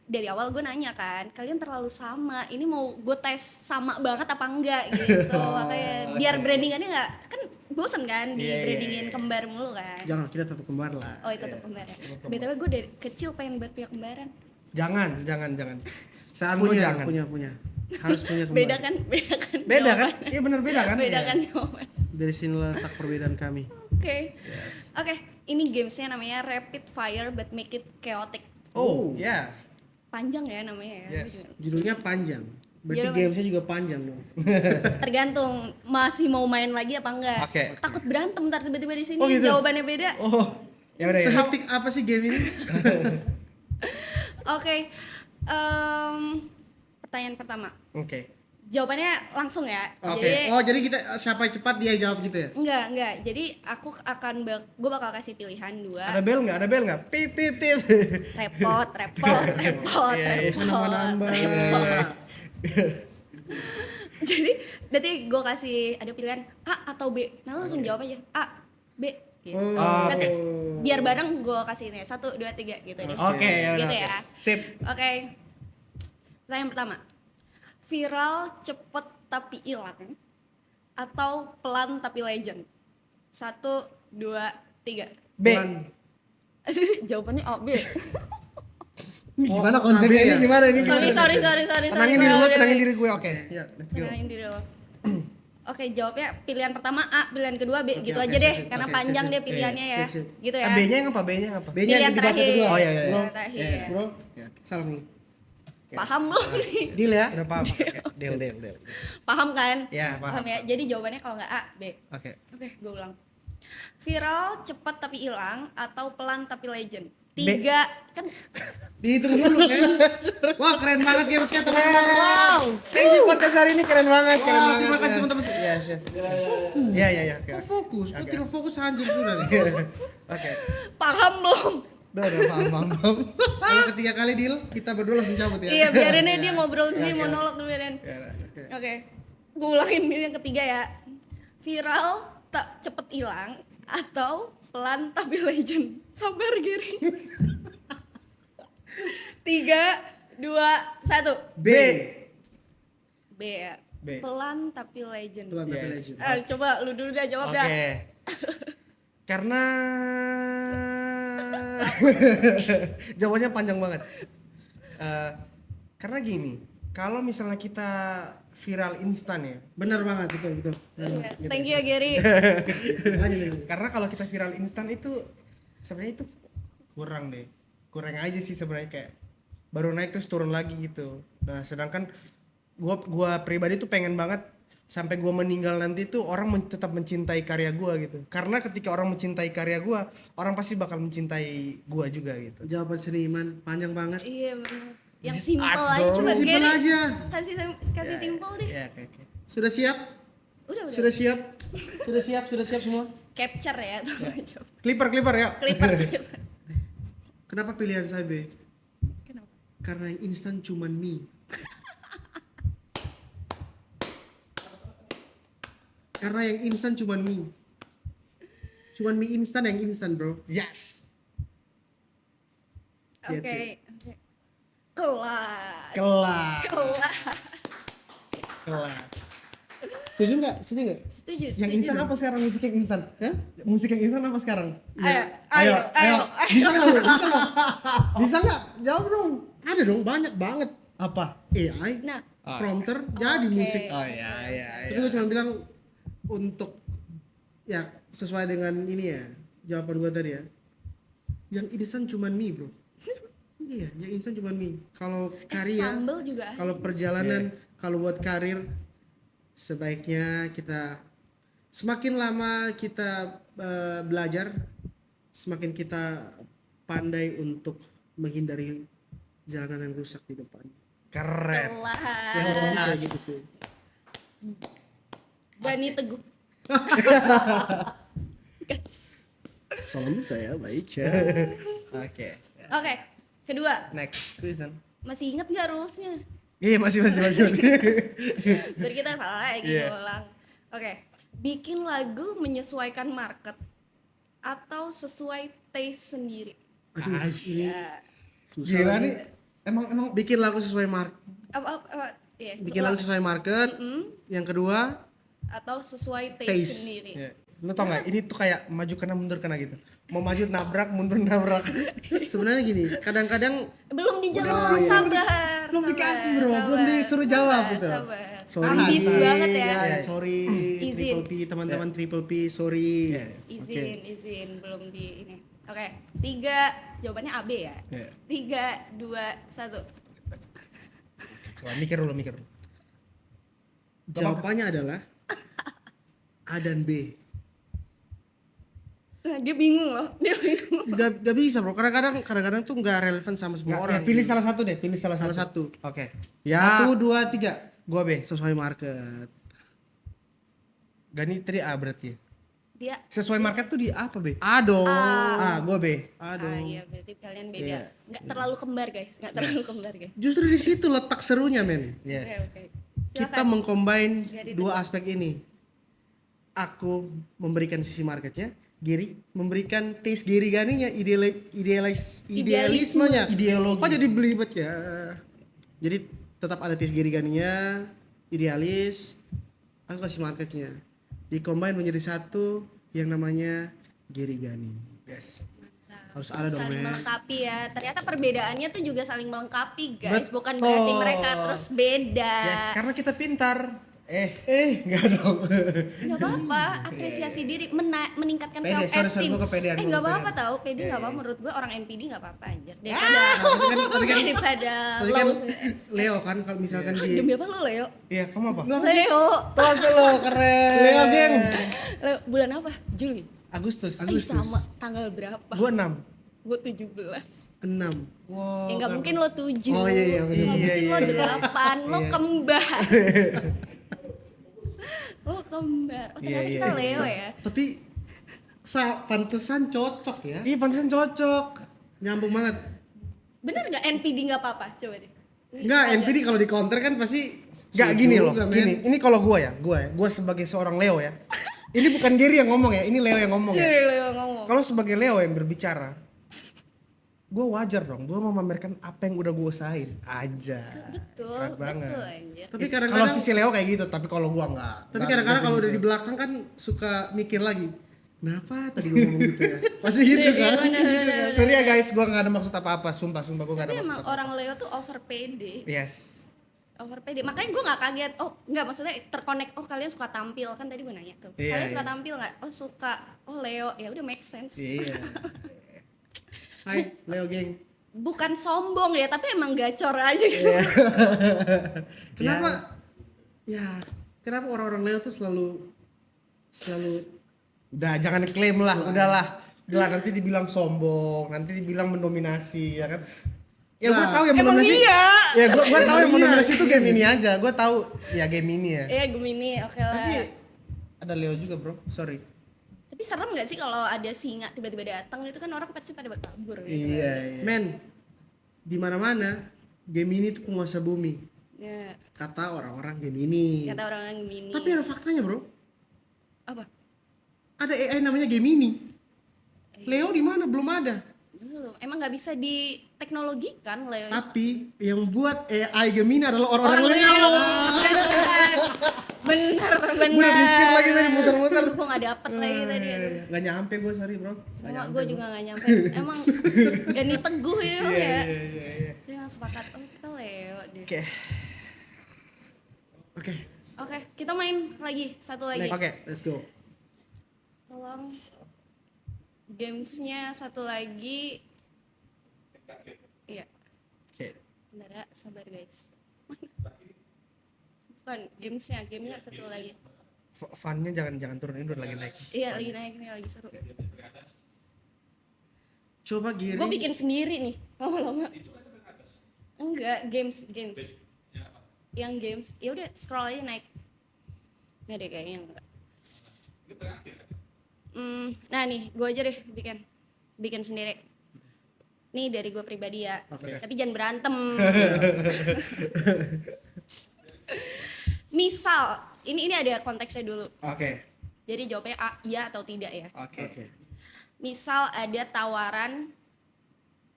Speaker 2: dari awal gue nanya kan, kalian terlalu sama. Ini mau gue tes sama banget apa enggak gitu. Makanya biar brandingannya enggak kan bosen kan di
Speaker 3: Iya, iya,
Speaker 2: brandingin
Speaker 3: iya.
Speaker 2: kembar mulu kan.
Speaker 1: Jangan, kita tetap kembar lah.
Speaker 2: Oh, itu tuh kembar ya. BTW gue dari kecil pengen buat punya kembaran.
Speaker 3: Jangan. Saran gue jangan.
Speaker 1: punya. Harus punya kembar.
Speaker 2: Beda kan?
Speaker 3: Beda kan?
Speaker 2: jawabannya.
Speaker 3: Iya benar beda kan?
Speaker 2: Beda
Speaker 3: Iya.
Speaker 2: kan jawaban.
Speaker 1: Dari sini letak perbedaan kami.
Speaker 2: Oke. Oke, ini gamesnya namanya Rapid Fire but make it chaotic.
Speaker 3: Oh, yes.
Speaker 2: Panjang ya namanya ya.
Speaker 3: Yes.
Speaker 1: Judulnya panjang. Berarti
Speaker 2: Judulnya
Speaker 1: gamesnya juga panjang dong.
Speaker 2: Tergantung masih mau main lagi apa enggak.
Speaker 3: Oke.
Speaker 2: Takut berantem ntar tiba-tiba di sini
Speaker 1: Oh, gitu?
Speaker 2: jawabannya beda.
Speaker 3: Oh, ya udah ya.
Speaker 1: Sehektik apa sih game ini?
Speaker 2: Oke. Pertanyaan pertama.
Speaker 3: Oke.
Speaker 2: Jawabannya langsung ya.
Speaker 1: Oke.
Speaker 2: Jadi
Speaker 1: Oh, jadi kita siapa cepat dia jawab gitu ya?
Speaker 2: enggak. Jadi aku akan gue bakal kasih pilihan
Speaker 3: Ada
Speaker 2: dua.
Speaker 3: bel nggak? Pip.
Speaker 2: Repot.
Speaker 3: Iya,
Speaker 1: Kenapa nambah?
Speaker 2: Jadi berarti gue kasih ada pilihan A atau B. Nah langsung jawab aja A, B. Gitu.
Speaker 1: Oh,
Speaker 2: Nanti
Speaker 3: oke.
Speaker 2: biar bareng gue kasih ini 1, 2, 3 gitu deh.
Speaker 3: Oke, ya udah.
Speaker 2: Gitu
Speaker 3: oke.
Speaker 2: ya.
Speaker 3: Sip.
Speaker 2: Oke. Pertanyaan pertama. Viral cepet tapi hilang atau pelan tapi legend? 1, 2, 3.
Speaker 3: B.
Speaker 2: Jawabannya A, B.
Speaker 3: Gimana konsepnya ini gimana ini?
Speaker 2: Sorry.
Speaker 3: Tenangin diri lu, tenangin diri gue. Oke, ya, let's go.
Speaker 2: Tenangin diri lo. Oke, jawabnya pilihan pertama A, pilihan kedua B.
Speaker 1: Oke,
Speaker 2: gitu
Speaker 1: oke,
Speaker 2: aja deh,
Speaker 1: sip,
Speaker 2: karena
Speaker 1: oke,
Speaker 2: panjang
Speaker 1: sip,
Speaker 2: dia
Speaker 1: sip.
Speaker 2: pilihannya ya.
Speaker 1: Sip.
Speaker 2: Gitu ya.
Speaker 3: B-nya yang apa? B-nya yang apa?
Speaker 1: B-nya
Speaker 2: Pilihan
Speaker 1: yang dibaca
Speaker 2: terakhir.
Speaker 1: kedua.
Speaker 3: Oh, iya.
Speaker 2: Pilihan terakhir.
Speaker 1: Bro, salam nih.
Speaker 2: Paham belum nih?
Speaker 1: Deal ya.
Speaker 3: Udah paham. Oke, deal.
Speaker 2: Paham kan?
Speaker 3: Ya, paham.
Speaker 2: ya. Jadi jawabannya kalau nggak A, B.
Speaker 3: Oke.
Speaker 2: Oke, gue ulang. Viral, cepat tapi hilang, atau pelan tapi legend?
Speaker 3: B.
Speaker 2: 3 kan
Speaker 1: Dihitung dulu kan. Wah, keren banget gamesnya teman-teman. Wow.
Speaker 3: Thank you podcast hari ini keren banget, keren
Speaker 1: Wah,
Speaker 3: banget.
Speaker 1: terima kasih
Speaker 3: Yes.
Speaker 1: teman-teman.
Speaker 3: Yes. Iya.
Speaker 1: Kok fokus? Kok
Speaker 3: Oke.
Speaker 1: tidak fokus anjir sudah nih.
Speaker 3: Oke.
Speaker 2: paham belum?
Speaker 1: Udah paham. Kalau ketiga kali deal, kita berdua langsung cabut ya.
Speaker 2: Iya, biarin aja dia ngobrol sendiri, monolog tuh biarin.
Speaker 1: Oke.
Speaker 2: Oke, gue ulangin ini yang ketiga ya. Viral tak cepet hilang atau pelan tapi legend? Sabar Giri. 3, 2, 1.
Speaker 3: B.
Speaker 2: B ya.
Speaker 1: B.
Speaker 2: Pelan tapi legend.
Speaker 1: Pelan tapi
Speaker 3: Yes.
Speaker 1: legend.
Speaker 2: Coba lu dulu dah jawab
Speaker 3: Oke.
Speaker 2: dah.
Speaker 3: Karena jawabannya panjang banget. Karena gini, kalau misalnya kita viral instan ya.
Speaker 1: Benar banget, betul.
Speaker 2: Iya, thank you ya Gary.
Speaker 1: Lanjut.
Speaker 3: Karena kalau kita viral instan itu sebenarnya itu kurang aja sih sebenarnya, kayak baru naik terus turun lagi gitu. Nah sedangkan gua pribadi tuh pengen banget sampai gua meninggal nanti tuh orang tetap mencintai karya gua gitu. Karena ketika orang mencintai karya gua, orang pasti bakal mencintai gua juga gitu.
Speaker 1: Jawaban seniman panjang banget.
Speaker 2: Iya benar. Yang
Speaker 3: This
Speaker 2: simple
Speaker 3: art,
Speaker 2: aja
Speaker 3: bro.
Speaker 2: coba
Speaker 1: Simple
Speaker 2: Gary.
Speaker 1: aja.
Speaker 2: Kasih simple deh.
Speaker 3: Ya, oke.
Speaker 1: Sudah siap?
Speaker 2: Udah.
Speaker 1: Sudah siap semua?
Speaker 2: Capture ya tuh. Coba.
Speaker 3: Clipper ya.
Speaker 2: Clipper.
Speaker 1: Kenapa pilihan saya B?
Speaker 2: Kenapa?
Speaker 1: Karena yang instan cuman mie. Karena yang instan cuman mie. Cuman mie instan yang instan, bro.
Speaker 3: Yes.
Speaker 2: Oke.
Speaker 1: That's
Speaker 2: Oke. Kelas.
Speaker 3: Kelas.
Speaker 1: Setuju nggak?
Speaker 2: Setuju.
Speaker 1: Yang instan apa sekarang? Musik yang instan? Hah? Musik yang instan apa sekarang?
Speaker 2: Ayo.
Speaker 1: Bisa nggak lu? Bisa nggak? Jawab dong. Ada dong, banyak banget. Apa? AI,
Speaker 2: Nah,
Speaker 1: prompter, jadi
Speaker 2: Oke.
Speaker 1: musik.
Speaker 3: Oh iya.
Speaker 1: Tapi gue cuma bilang untuk ya sesuai dengan ini ya jawaban gue tadi ya. Yang instan cuma mie, bro. Iya, yang instan cuma mie. Kalau karya,
Speaker 2: sambal juga.
Speaker 1: kalau perjalanan, kalau buat karir, sebaiknya kita semakin lama kita belajar, semakin kita pandai untuk menghindari jalanan yang rusak di depan.
Speaker 3: Keren.
Speaker 1: Kayak gitu sih.
Speaker 2: Dani Teguh.
Speaker 1: Salam saya baik ya.
Speaker 3: Oke.
Speaker 2: Oke, kedua.
Speaker 3: Next question.
Speaker 2: Masih inget gak rulesnya?
Speaker 3: Iya masih.
Speaker 2: Dari kita salah lagi
Speaker 3: Iya.
Speaker 2: ulang. Oke, bikin lagu menyesuaikan market atau sesuai taste sendiri?
Speaker 1: Aduh, ini susah.
Speaker 3: Gila
Speaker 1: lagi.
Speaker 3: nih. Emang
Speaker 1: Bikin lagu sesuai market.
Speaker 2: Apa? Iya,
Speaker 1: Bikin lagu sesuai market. Yang kedua,
Speaker 2: atau sesuai taste,
Speaker 1: Taste.
Speaker 2: sendiri.
Speaker 3: ya. Lu tau gak, ini tuh kayak maju kena mundur kena gitu. Mau maju nabrak, mundur nabrak.
Speaker 1: sebenarnya gini, kadang-kadang
Speaker 2: Belum dijawab,
Speaker 1: Oh, iya.
Speaker 2: sabar.
Speaker 1: belum
Speaker 2: sabar,
Speaker 1: dikasih, bro.
Speaker 2: sabar,
Speaker 1: Belum disuruh jawab gitu.
Speaker 2: Sabar. Ambis banget ya.
Speaker 1: Sorry,
Speaker 2: Izin.
Speaker 1: Triple P, teman-teman Triple P, sorry.
Speaker 3: Iya.
Speaker 2: Izin, belum di ini. Oke, 3, jawabannya AB ya.
Speaker 3: Iya.
Speaker 2: 3, 2, 1.
Speaker 3: Wah, mikir dulu.
Speaker 1: Jawabannya adalah A dan B.
Speaker 2: Nah, dia bingung loh.
Speaker 1: Gak bisa, bro. Kadang-kadang tuh nggak relevan sama semua orang.
Speaker 3: Pilih salah satu deh,
Speaker 1: salah satu.
Speaker 3: Oke.
Speaker 1: Ya.
Speaker 3: 1, 2, 3. Gua B.
Speaker 1: Sesuai market.
Speaker 3: Gani tadi A berarti ya?
Speaker 2: Dia
Speaker 3: Sesuai market tuh di A apa B?
Speaker 1: A dong.
Speaker 3: A, gua B.
Speaker 2: iya berarti kalian beda.
Speaker 3: Iya.
Speaker 2: Nggak terlalu kembar guys, nggak terlalu kembar guys.
Speaker 1: Justru di situ letak serunya, men.
Speaker 3: Yes.
Speaker 2: Oke.
Speaker 1: Kita
Speaker 2: Silakan.
Speaker 1: mengcombine
Speaker 2: Gary
Speaker 1: dua aspek ini. Aku memberikan sisi marketnya, Giri memberikan taste Giri Ganinya, idealismenya.
Speaker 3: Ideologi.
Speaker 1: Kok jadi belibet ya? Jadi tetap ada taste Giri Ganinya, idealis. aku kasih marketnya. Di-combine menjadi satu yang namanya Gary Gani.
Speaker 3: Yes.
Speaker 1: Harus ada dong,
Speaker 2: Saling
Speaker 1: men.
Speaker 2: melengkapi ya. Ternyata perbedaannya tuh juga saling melengkapi, guys.
Speaker 3: Betul.
Speaker 2: Bukan berarti mereka terus beda.
Speaker 3: Yes, karena kita pintar. Enggak dong.
Speaker 2: Nggak apa-apa, apresiasi diri, meningkatkan
Speaker 3: Pede,
Speaker 2: self
Speaker 3: sorry,
Speaker 2: esteem.
Speaker 3: gua kepedean, gua
Speaker 2: Nggak apa-apa
Speaker 3: kepedean.
Speaker 2: tau, pede
Speaker 3: Iya,
Speaker 2: nggak apa.
Speaker 3: iya.
Speaker 2: Menurut gue orang NPD nggak apa-apa anjir.
Speaker 1: Tapi kan
Speaker 2: Daripada
Speaker 1: tapi kan
Speaker 2: low.
Speaker 1: Leo kan kalau misalkan di
Speaker 2: Demi apa lo Leo?
Speaker 3: Iya, kamu apa?
Speaker 2: Leo.
Speaker 3: Tos lo keren.
Speaker 1: Leo, geng.
Speaker 2: Leo bulan apa? Juli.
Speaker 3: Agustus.
Speaker 2: Ih, sama tanggal berapa?
Speaker 3: Gua 6.
Speaker 2: Gue 17.
Speaker 1: 6.
Speaker 3: Wow.
Speaker 2: Ya nggak mungkin lo 7.
Speaker 1: Oh, iya, bener.
Speaker 2: Nggak
Speaker 3: Iya,
Speaker 2: mungkin lo
Speaker 3: iya.
Speaker 2: 8. Lo
Speaker 3: Iya.
Speaker 2: kembar. Lo kembar. Oh ternyata
Speaker 3: Iya,
Speaker 2: kita
Speaker 3: iya,
Speaker 2: Leo ya.
Speaker 1: Tapi pantesan cocok ya.
Speaker 3: Iya, pantesan cocok.
Speaker 1: Nyambung banget.
Speaker 2: Bener nggak NPD nggak apa-apa? Coba deh.
Speaker 1: Enggak, NPD kalau di counter kan pasti
Speaker 3: Enggak gini loh,
Speaker 1: juga, men.
Speaker 3: gini. Ini kalau gua sebagai seorang Leo ya. Ini bukan Gary yang ngomong ya, ini Leo yang ngomong ya.
Speaker 2: Iya Leo ngomong.
Speaker 3: Kalau sebagai Leo yang berbicara, gue wajar dong, gue memamerkan apa yang udah gue usahain aja.
Speaker 2: Betul,
Speaker 3: Keren banget.
Speaker 2: betul anjir.
Speaker 1: Tapi
Speaker 3: Kalau
Speaker 1: kadang-kadang
Speaker 3: sisi Leo kayak gitu, tapi kalau gua enggak.
Speaker 1: tapi kadang-kadang kalau udah di belakang kan suka mikir lagi. Kenapa tadi gue ngomong gitu ya? Pasti gitu
Speaker 2: Iya,
Speaker 1: kan?
Speaker 2: bener.
Speaker 3: Sorry ya guys, gua enggak ada maksud apa-apa, sumpah gua enggak ada
Speaker 2: Tapi
Speaker 3: maksud
Speaker 2: emang
Speaker 3: apa.
Speaker 2: orang Leo tuh over pede.
Speaker 3: Yes.
Speaker 2: Over pede. Makanya gue gak kaget. Oh enggak, maksudnya terkonek. Oh kalian suka tampil. Kan tadi gue nanya tuh.
Speaker 3: Iya,
Speaker 2: Kalian suka
Speaker 3: iya.
Speaker 2: tampil gak? Oh suka. Oh Leo. Ya udah make sense.
Speaker 3: Iya.
Speaker 1: Hai, Leo geng.
Speaker 2: Bukan sombong ya, tapi emang gacor aja gitu.
Speaker 3: Iya.
Speaker 1: Kenapa? Ya, kenapa orang-orang Leo tuh selalu
Speaker 3: Udah jangan klaim lah, udahlah. Udahlah nanti dibilang sombong, nanti dibilang mendominasi ya kan. Ya gua
Speaker 1: Nah,
Speaker 3: tahu yang
Speaker 2: emang
Speaker 3: mendominasi.
Speaker 2: iya.
Speaker 3: Ya gua tahu yang
Speaker 1: Iya.
Speaker 3: mendominasi itu game ini aja. Gua tahu ya game ini ya.
Speaker 2: Iya Gemini, oke lah.
Speaker 3: Tapi ada Leo juga, Bro. Sorry.
Speaker 2: Tapi serem gak sih kalau ada singa tiba-tiba datang itu kan orang pasti pada kabur gitu.
Speaker 3: Iya.
Speaker 1: Men, di mana-mana Gemini itu penguasa bumi.
Speaker 2: Ya,
Speaker 1: Kata orang-orang Gemini.
Speaker 2: kata orang Gemini.
Speaker 1: Tapi ada faktanya, Bro.
Speaker 2: apa?
Speaker 1: Ada AI namanya Gemini. Leo di mana? Belum ada.
Speaker 2: Belum. Emang nggak bisa diteknologikan Leo.
Speaker 1: Tapi yang buat AI Gemini adalah orang-orang
Speaker 2: Orang
Speaker 1: Leo.
Speaker 2: Bener.
Speaker 3: Gua udah mikir lagi tadi muter-muter.
Speaker 2: Gue gak dapet lagi tadi.
Speaker 1: Gak nyampe gue, sorry bro.
Speaker 2: Sama gue juga gak nyampe. Emang Gani teguh ya emang ya.
Speaker 3: Iya.
Speaker 2: Dia emang sepakat. Oh kita Leo deh.
Speaker 3: Oke.
Speaker 1: Oke,
Speaker 2: Oke, kita main lagi. Satu lagi.
Speaker 3: Oke.
Speaker 1: let's go.
Speaker 2: Tolong gamesnya satu lagi. Iya.
Speaker 3: Oke.
Speaker 2: Bentar ya, sabar guys. Bukan, gamesnya satu lagi.
Speaker 3: Funnya jangan turunin dulu lagi naik.
Speaker 2: Iya, lagi naik nih, lagi seru.
Speaker 1: Coba Giri.
Speaker 2: Gue bikin sendiri nih, lama-lama. Enggak, games. Yang games, ya udah scroll aja naik. Nggak deh kayaknya enggak. Nah nih, gue aja deh bikin sendiri. Nih dari gue pribadi ya.
Speaker 1: Oke.
Speaker 2: Tapi jangan berantem. Misal, ini ada konteksnya dulu.
Speaker 3: Oke.
Speaker 2: Jadi jawabnya iya atau tidak ya.
Speaker 3: Oke.
Speaker 2: Misal ada tawaran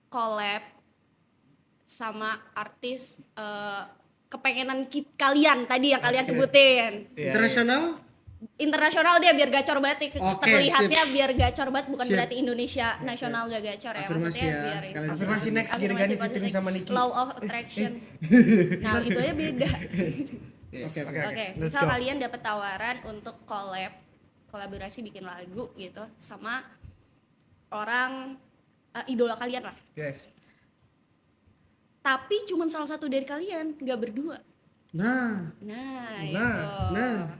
Speaker 2: collab sama artis kepengenan kalian tadi yang kalian sebutin.
Speaker 3: Iya,
Speaker 1: Internasional.
Speaker 2: Internasional dia biar gacor banget nih.
Speaker 1: Oke,
Speaker 2: Terlihatnya biar gacor banget, bukan
Speaker 1: Sip.
Speaker 2: berarti Indonesia nasional gak gacor ya.
Speaker 1: Afirmasi
Speaker 2: Maksudnya
Speaker 1: ya,
Speaker 2: biar
Speaker 1: sekalian
Speaker 3: Afirmasi next,
Speaker 2: Afirmasi
Speaker 3: Giri-Gani
Speaker 2: positif.
Speaker 3: featuring sama Niki.
Speaker 2: Law of attraction. Nah itu aja beda.
Speaker 1: Oke.
Speaker 2: Oke,
Speaker 3: Let's
Speaker 2: misal
Speaker 3: go.
Speaker 2: kalian dapat tawaran untuk kolaborasi bikin lagu gitu sama orang idola kalian lah.
Speaker 3: Yes.
Speaker 2: Tapi cuma salah satu dari kalian, nggak berdua.
Speaker 1: Nah,
Speaker 2: Itu.
Speaker 3: Nah.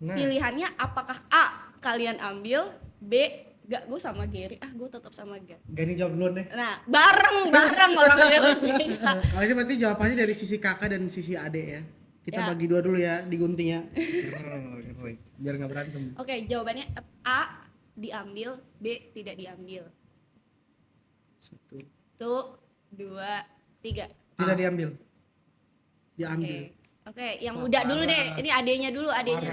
Speaker 2: Pilihannya apakah A kalian ambil, B gak, gue sama Gary, gue tetap sama Gary.
Speaker 3: Gani jawab duluan deh.
Speaker 2: Nah, bareng orang
Speaker 1: kali ini berarti jawabannya dari sisi kakak dan sisi adik ya. Kita
Speaker 2: Ya.
Speaker 1: bagi dua dulu ya di guntingnya.
Speaker 3: Biar nggak berantem.
Speaker 2: Oke, jawabannya A diambil, B tidak diambil.
Speaker 1: 1,
Speaker 2: 1, 2, 3.
Speaker 3: Tidak diambil.
Speaker 1: diambil.
Speaker 2: Oke, yang muda dulu deh. Ini adenya dulu. adenya.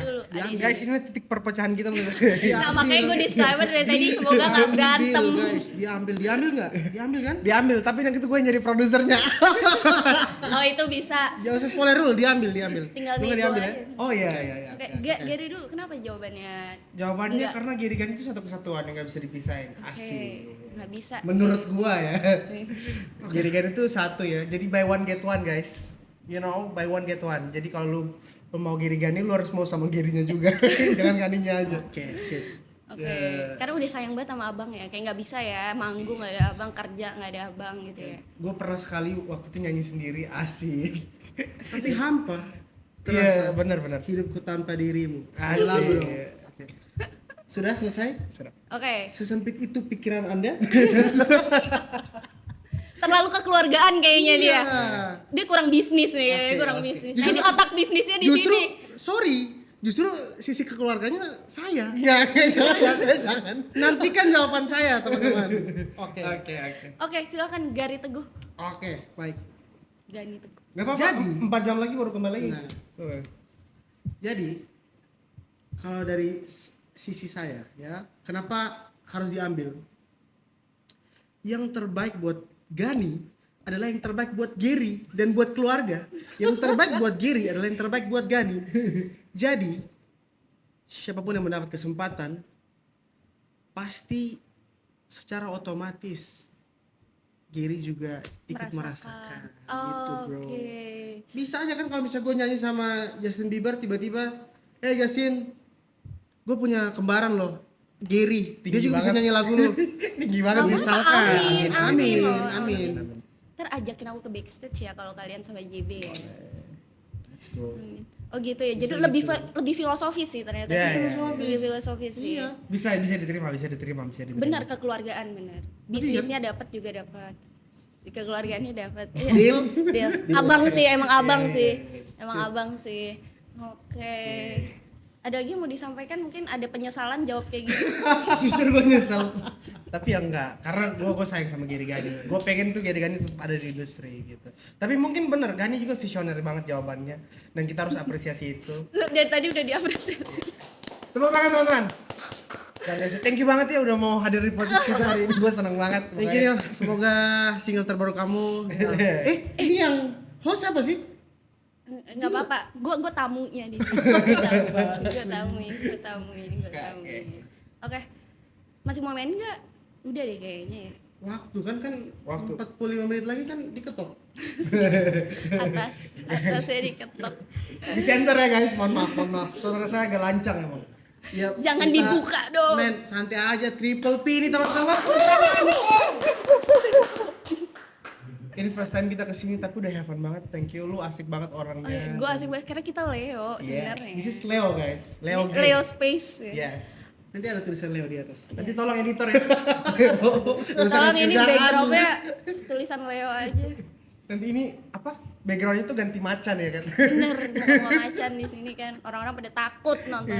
Speaker 3: Guys, ini titik perpecahan kita menurut saya.
Speaker 2: Nah, makanya gue disclaimer dari tadi semoga nggak berantem.
Speaker 1: Guys, diambil nggak? Diambil kan?
Speaker 3: Diambil, tapi yang itu gue yang jadi produsernya.
Speaker 2: Oh, itu bisa.
Speaker 1: Jangan usah spoiler dulu, diambil.
Speaker 2: Tinggal
Speaker 1: Lu nggak
Speaker 2: nego
Speaker 1: diambil
Speaker 2: aja.
Speaker 1: ya?
Speaker 3: Oh iya.
Speaker 2: Oke, Gary dulu. Kenapa jawabannya?
Speaker 3: Jawabannya
Speaker 2: Enggak.
Speaker 3: karena Gary Gani itu satu kesatuan yang nggak bisa dipisahin.
Speaker 2: Oke,
Speaker 3: Asik.
Speaker 2: nggak bisa.
Speaker 3: Menurut gua ya. Gary Gani itu satu ya. Jadi buy one get one guys. You know, buy one get one. Jadi kalau lu mau Gary Gani, lu harus mau sama Gary-nya juga. Jangan Ganinya aja.
Speaker 1: Oke, sip.
Speaker 2: Oke, karena udah sayang banget sama abang ya, kayak nggak bisa ya manggung nggak ada abang, kerja nggak ada abang gitu ya.
Speaker 3: Gue pernah sekali waktu itu nyanyi sendiri, asik.
Speaker 1: Tapi hampa.
Speaker 3: Iya, benar.
Speaker 1: Hidupku tanpa dirimu.
Speaker 3: Asik.
Speaker 1: Lagu dong. Oke. Sudah selesai? Sudah.
Speaker 2: Oke,
Speaker 1: Sesempit itu pikiran Anda?
Speaker 2: terlalu kekeluargaan kayaknya dia.
Speaker 1: Iya.
Speaker 2: Dia kurang bisnis nih,
Speaker 1: Oke,
Speaker 2: kurang
Speaker 1: oke.
Speaker 2: bisnis. Nah, ini otak bisnisnya di
Speaker 1: Justru,
Speaker 2: sini.
Speaker 1: justru sisi kekeluarganya saya.
Speaker 3: Ya, saya jangan.
Speaker 1: Nantikan jawaban saya, teman-teman. Oke.
Speaker 2: Oke, silakan Gary Teguh.
Speaker 1: Oke, baik.
Speaker 2: Gani Teguh.
Speaker 3: Gak apa-apa.
Speaker 1: Jadi-
Speaker 3: 4 jam lagi baru kembali lagi.
Speaker 1: Nah. Jadi, kalau dari sisi saya ya, kenapa harus diambil? Yang terbaik buat Gani adalah yang terbaik buat Gary dan buat keluarga. Yang terbaik buat Gary adalah yang terbaik buat Gani. Jadi, siapapun yang mendapat kesempatan pasti secara otomatis Gary juga ikut merasakan gitu, bro.
Speaker 2: Oke.
Speaker 1: Bisa aja kan kalau misalnya gue nyanyi sama Justin Bieber tiba-tiba, Justin, gue punya kembaran loh, Gary, dia
Speaker 3: Tinggi
Speaker 1: juga bisa
Speaker 3: banget.
Speaker 1: nyanyi lagu lo.
Speaker 3: Tinggi banget
Speaker 2: Amin,
Speaker 1: misalkan.
Speaker 2: amin loh.
Speaker 1: Amin.
Speaker 2: Ntar ajakin aku ke backstage ya kalau kalian sama JB ya.
Speaker 1: Let's go.
Speaker 2: Amin. Oh gitu ya. Jadi lebih filosofis sih ternyata
Speaker 3: Iya,
Speaker 2: sih.
Speaker 3: iya,
Speaker 2: Lebih filosofis sih.
Speaker 1: Iya.
Speaker 3: Bisa diterima.
Speaker 2: Benar, kekeluargaan benar. Bisnisnya dapat juga dapat. Kekeluargaannya dapat.
Speaker 1: Deal.
Speaker 2: Deal. Abang sih, emang abang sih. Emang abang sih. Oke. Ada lagi yang mau disampaikan? Mungkin ada penyesalan jawab kayak gitu.
Speaker 3: Jujur gue nyesel. Tapi ya enggak, karena gue sayang sama Gary Gani. Gue pengen tuh Gary Gani tetap ada di industri gitu. Tapi mungkin bener, Gani juga visioner banget jawabannya. Dan kita harus apresiasi itu.
Speaker 2: Dari tadi udah diapresiasi.
Speaker 3: Tepuk tangan teman-teman. Thank you banget ya udah mau hadir di podcast kita hari ini. Gue seneng banget.
Speaker 1: Thank you, Nil. Semoga single terbaru kamu. Ini yang host apa sih?
Speaker 2: Enggak apa-apa. Gue tamunya di sini. Gue tamuin. Oke. Masih mau main enggak? Udah deh kayaknya ya.
Speaker 1: Waktu kan 45 menit lagi kan diketok.
Speaker 2: Atasnya diketok.
Speaker 3: Disensor ya guys, mohon maaf. Suara saya agak lancang emang.
Speaker 1: Ya,
Speaker 2: Jangan
Speaker 1: kita-
Speaker 2: dibuka dong.
Speaker 1: Men, santai aja, triple P ini teman-teman.
Speaker 3: Ini first time kita kesini tapi udah have fun banget. Thank you, lu asik banget orangnya.
Speaker 2: Gue asik banget karena kita Leo
Speaker 3: Yes.
Speaker 2: sebenarnya.
Speaker 3: This is Leo guys. Leo.
Speaker 2: Ini
Speaker 3: Grey.
Speaker 2: Leo Space. Ya.
Speaker 3: Yes.
Speaker 1: Nanti ada tulisan Leo di atas.
Speaker 3: Nanti tolong editor ya.
Speaker 2: Tolong ini
Speaker 1: kerjaan.
Speaker 2: backdropnya tulisan Leo aja.
Speaker 3: Nanti ini apa? Backgroundnya tuh ganti macan ya kan?
Speaker 2: Bener, mau macan di sini kan. Orang-orang pada takut nonton.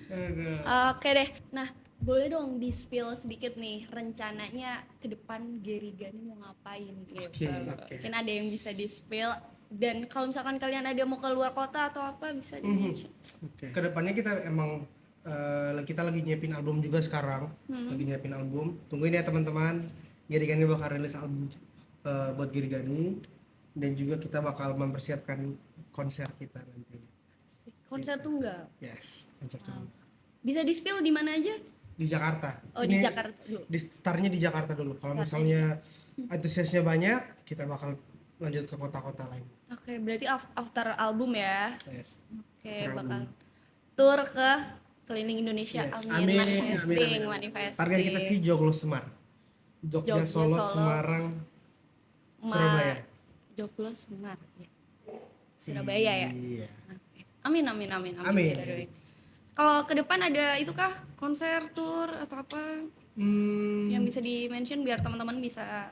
Speaker 3: Aduh.
Speaker 2: Oke deh. Nah, boleh dong di-spill sedikit nih rencananya ke depan Gary Gani mau ngapain gitu.
Speaker 1: Oke.
Speaker 2: Mungkin ada yang bisa di-spill dan kalau misalkan kalian ada mau ke luar kota atau apa bisa di-mention.
Speaker 1: Oke.
Speaker 3: Kedepannya kita emang kita lagi nyiapin album juga sekarang. Lagi nyiapin album. Tungguin ya teman-teman. Gary Gani bakal rilis album buat Gary Gani dan juga kita bakal mempersiapkan konser kita nanti.
Speaker 2: Konser tunggal.
Speaker 3: Yes, konser tunggal.
Speaker 2: Bisa di-spill di mana aja?
Speaker 3: Di Jakarta.
Speaker 2: Oh, di Jakarta dulu.
Speaker 3: Di startnya di Jakarta dulu. Kalau misalnya antusiasnya banyak, kita bakal lanjut ke kota-kota lain.
Speaker 2: Oke, berarti after album ya.
Speaker 3: Yes.
Speaker 2: Oke,
Speaker 1: After
Speaker 2: bakal tour ke keliling Indonesia.
Speaker 3: Yes.
Speaker 2: Amin.
Speaker 1: Amin,
Speaker 2: Manifesting,
Speaker 1: amin.
Speaker 2: manifesting.
Speaker 3: Target kita sih Joglo Semar. Jogja, Solo, Semarang, Surabaya.
Speaker 2: Joglo Semar. Ya. Surabaya ya.
Speaker 3: Iya.
Speaker 2: Oke. Amin.
Speaker 3: Amin.
Speaker 2: Kalau ke depan ada itu kah konser, tour atau apa yang bisa di-mention biar teman-teman bisa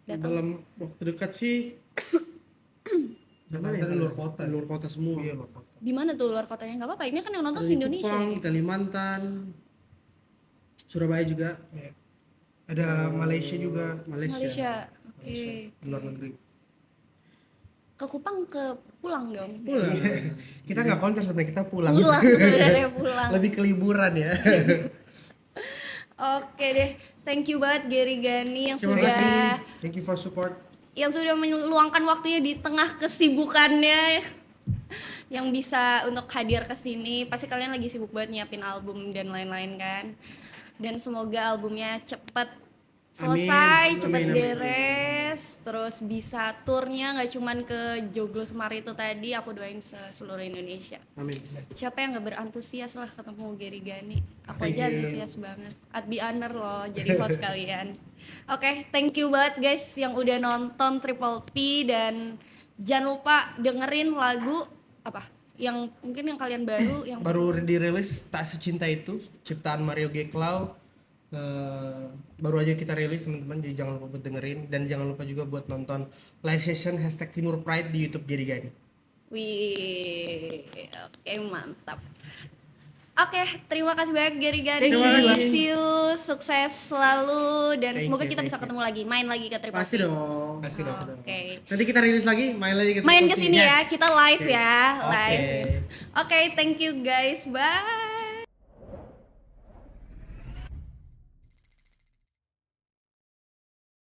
Speaker 2: datang?
Speaker 1: Dalam waktu dekat sih
Speaker 3: Jakarta di luar kota.
Speaker 1: Di luar kota semua.
Speaker 3: Iya, luar kota.
Speaker 2: Di mana tuh luar kotanya? Enggak apa-apa. Ini kan yang nonton
Speaker 1: Di
Speaker 2: Indonesia.
Speaker 1: Kupang,
Speaker 2: nih.
Speaker 1: di Kalimantan, Surabaya juga.
Speaker 3: Iya. Ada Malaysia juga.
Speaker 1: Malaysia.
Speaker 2: Malaysia. Oke.
Speaker 3: Di luar negeri.
Speaker 2: ke Kupang pulang dong.
Speaker 1: Pulang.
Speaker 3: Kita nggak konser sebenarnya, kita pulang.
Speaker 2: Pulang sebenarnya pulang.
Speaker 3: Lebih ke liburan ya.
Speaker 2: Oke deh, thank you banget Gary Gani yang
Speaker 3: Terima
Speaker 2: sudah
Speaker 3: kasih. Thank you for support.
Speaker 2: meluangkan waktunya di tengah kesibukannya yang bisa untuk hadir ke sini. Pasti kalian lagi sibuk banget nyiapin album dan lain-lain kan. Dan semoga albumnya cepet selesai,
Speaker 3: Amin.
Speaker 2: cepet
Speaker 3: Amin, amin.
Speaker 2: beres, terus bisa turnya nggak cuman ke Joglo Semar itu tadi, aku doain seluruh Indonesia.
Speaker 1: Amin.
Speaker 2: Siapa yang nggak berantusias lah ketemu Gary Gani? Aku
Speaker 3: Thank
Speaker 2: aja
Speaker 3: you.
Speaker 2: antusias banget. I'd be honor loh jadi host kalian. Oke, thank you banget guys yang udah nonton Triple P dan jangan lupa dengerin lagu apa? Yang mungkin yang kalian baru yang
Speaker 3: Baru dirilis Tak Secinta Itu, ciptaan Mario G. Cloud. Baru aja kita rilis teman-teman, jadi jangan lupa buat dengerin dan jangan lupa juga buat nonton live session #Timur Pride di YouTube Gary Gani.
Speaker 2: Wih, oke mantap. Oke, terima kasih banyak Gary Gani.
Speaker 3: Terima kasih.
Speaker 2: See you, sukses selalu dan
Speaker 3: Thank
Speaker 2: semoga
Speaker 3: you,
Speaker 2: kita
Speaker 3: thank
Speaker 2: bisa
Speaker 3: you.
Speaker 2: ketemu lagi, main lagi ke Triple
Speaker 1: Pasti
Speaker 2: P.
Speaker 1: dong.
Speaker 3: Pasti dong.
Speaker 2: Oke.
Speaker 1: Nanti kita rilis lagi, main lagi ke
Speaker 2: Main
Speaker 1: Triple
Speaker 2: ke
Speaker 1: P.
Speaker 2: sini ya,
Speaker 3: Yes.
Speaker 2: kita live
Speaker 3: Oke.
Speaker 2: ya,
Speaker 3: Oke.
Speaker 2: live. Oke, thank you guys. Bye.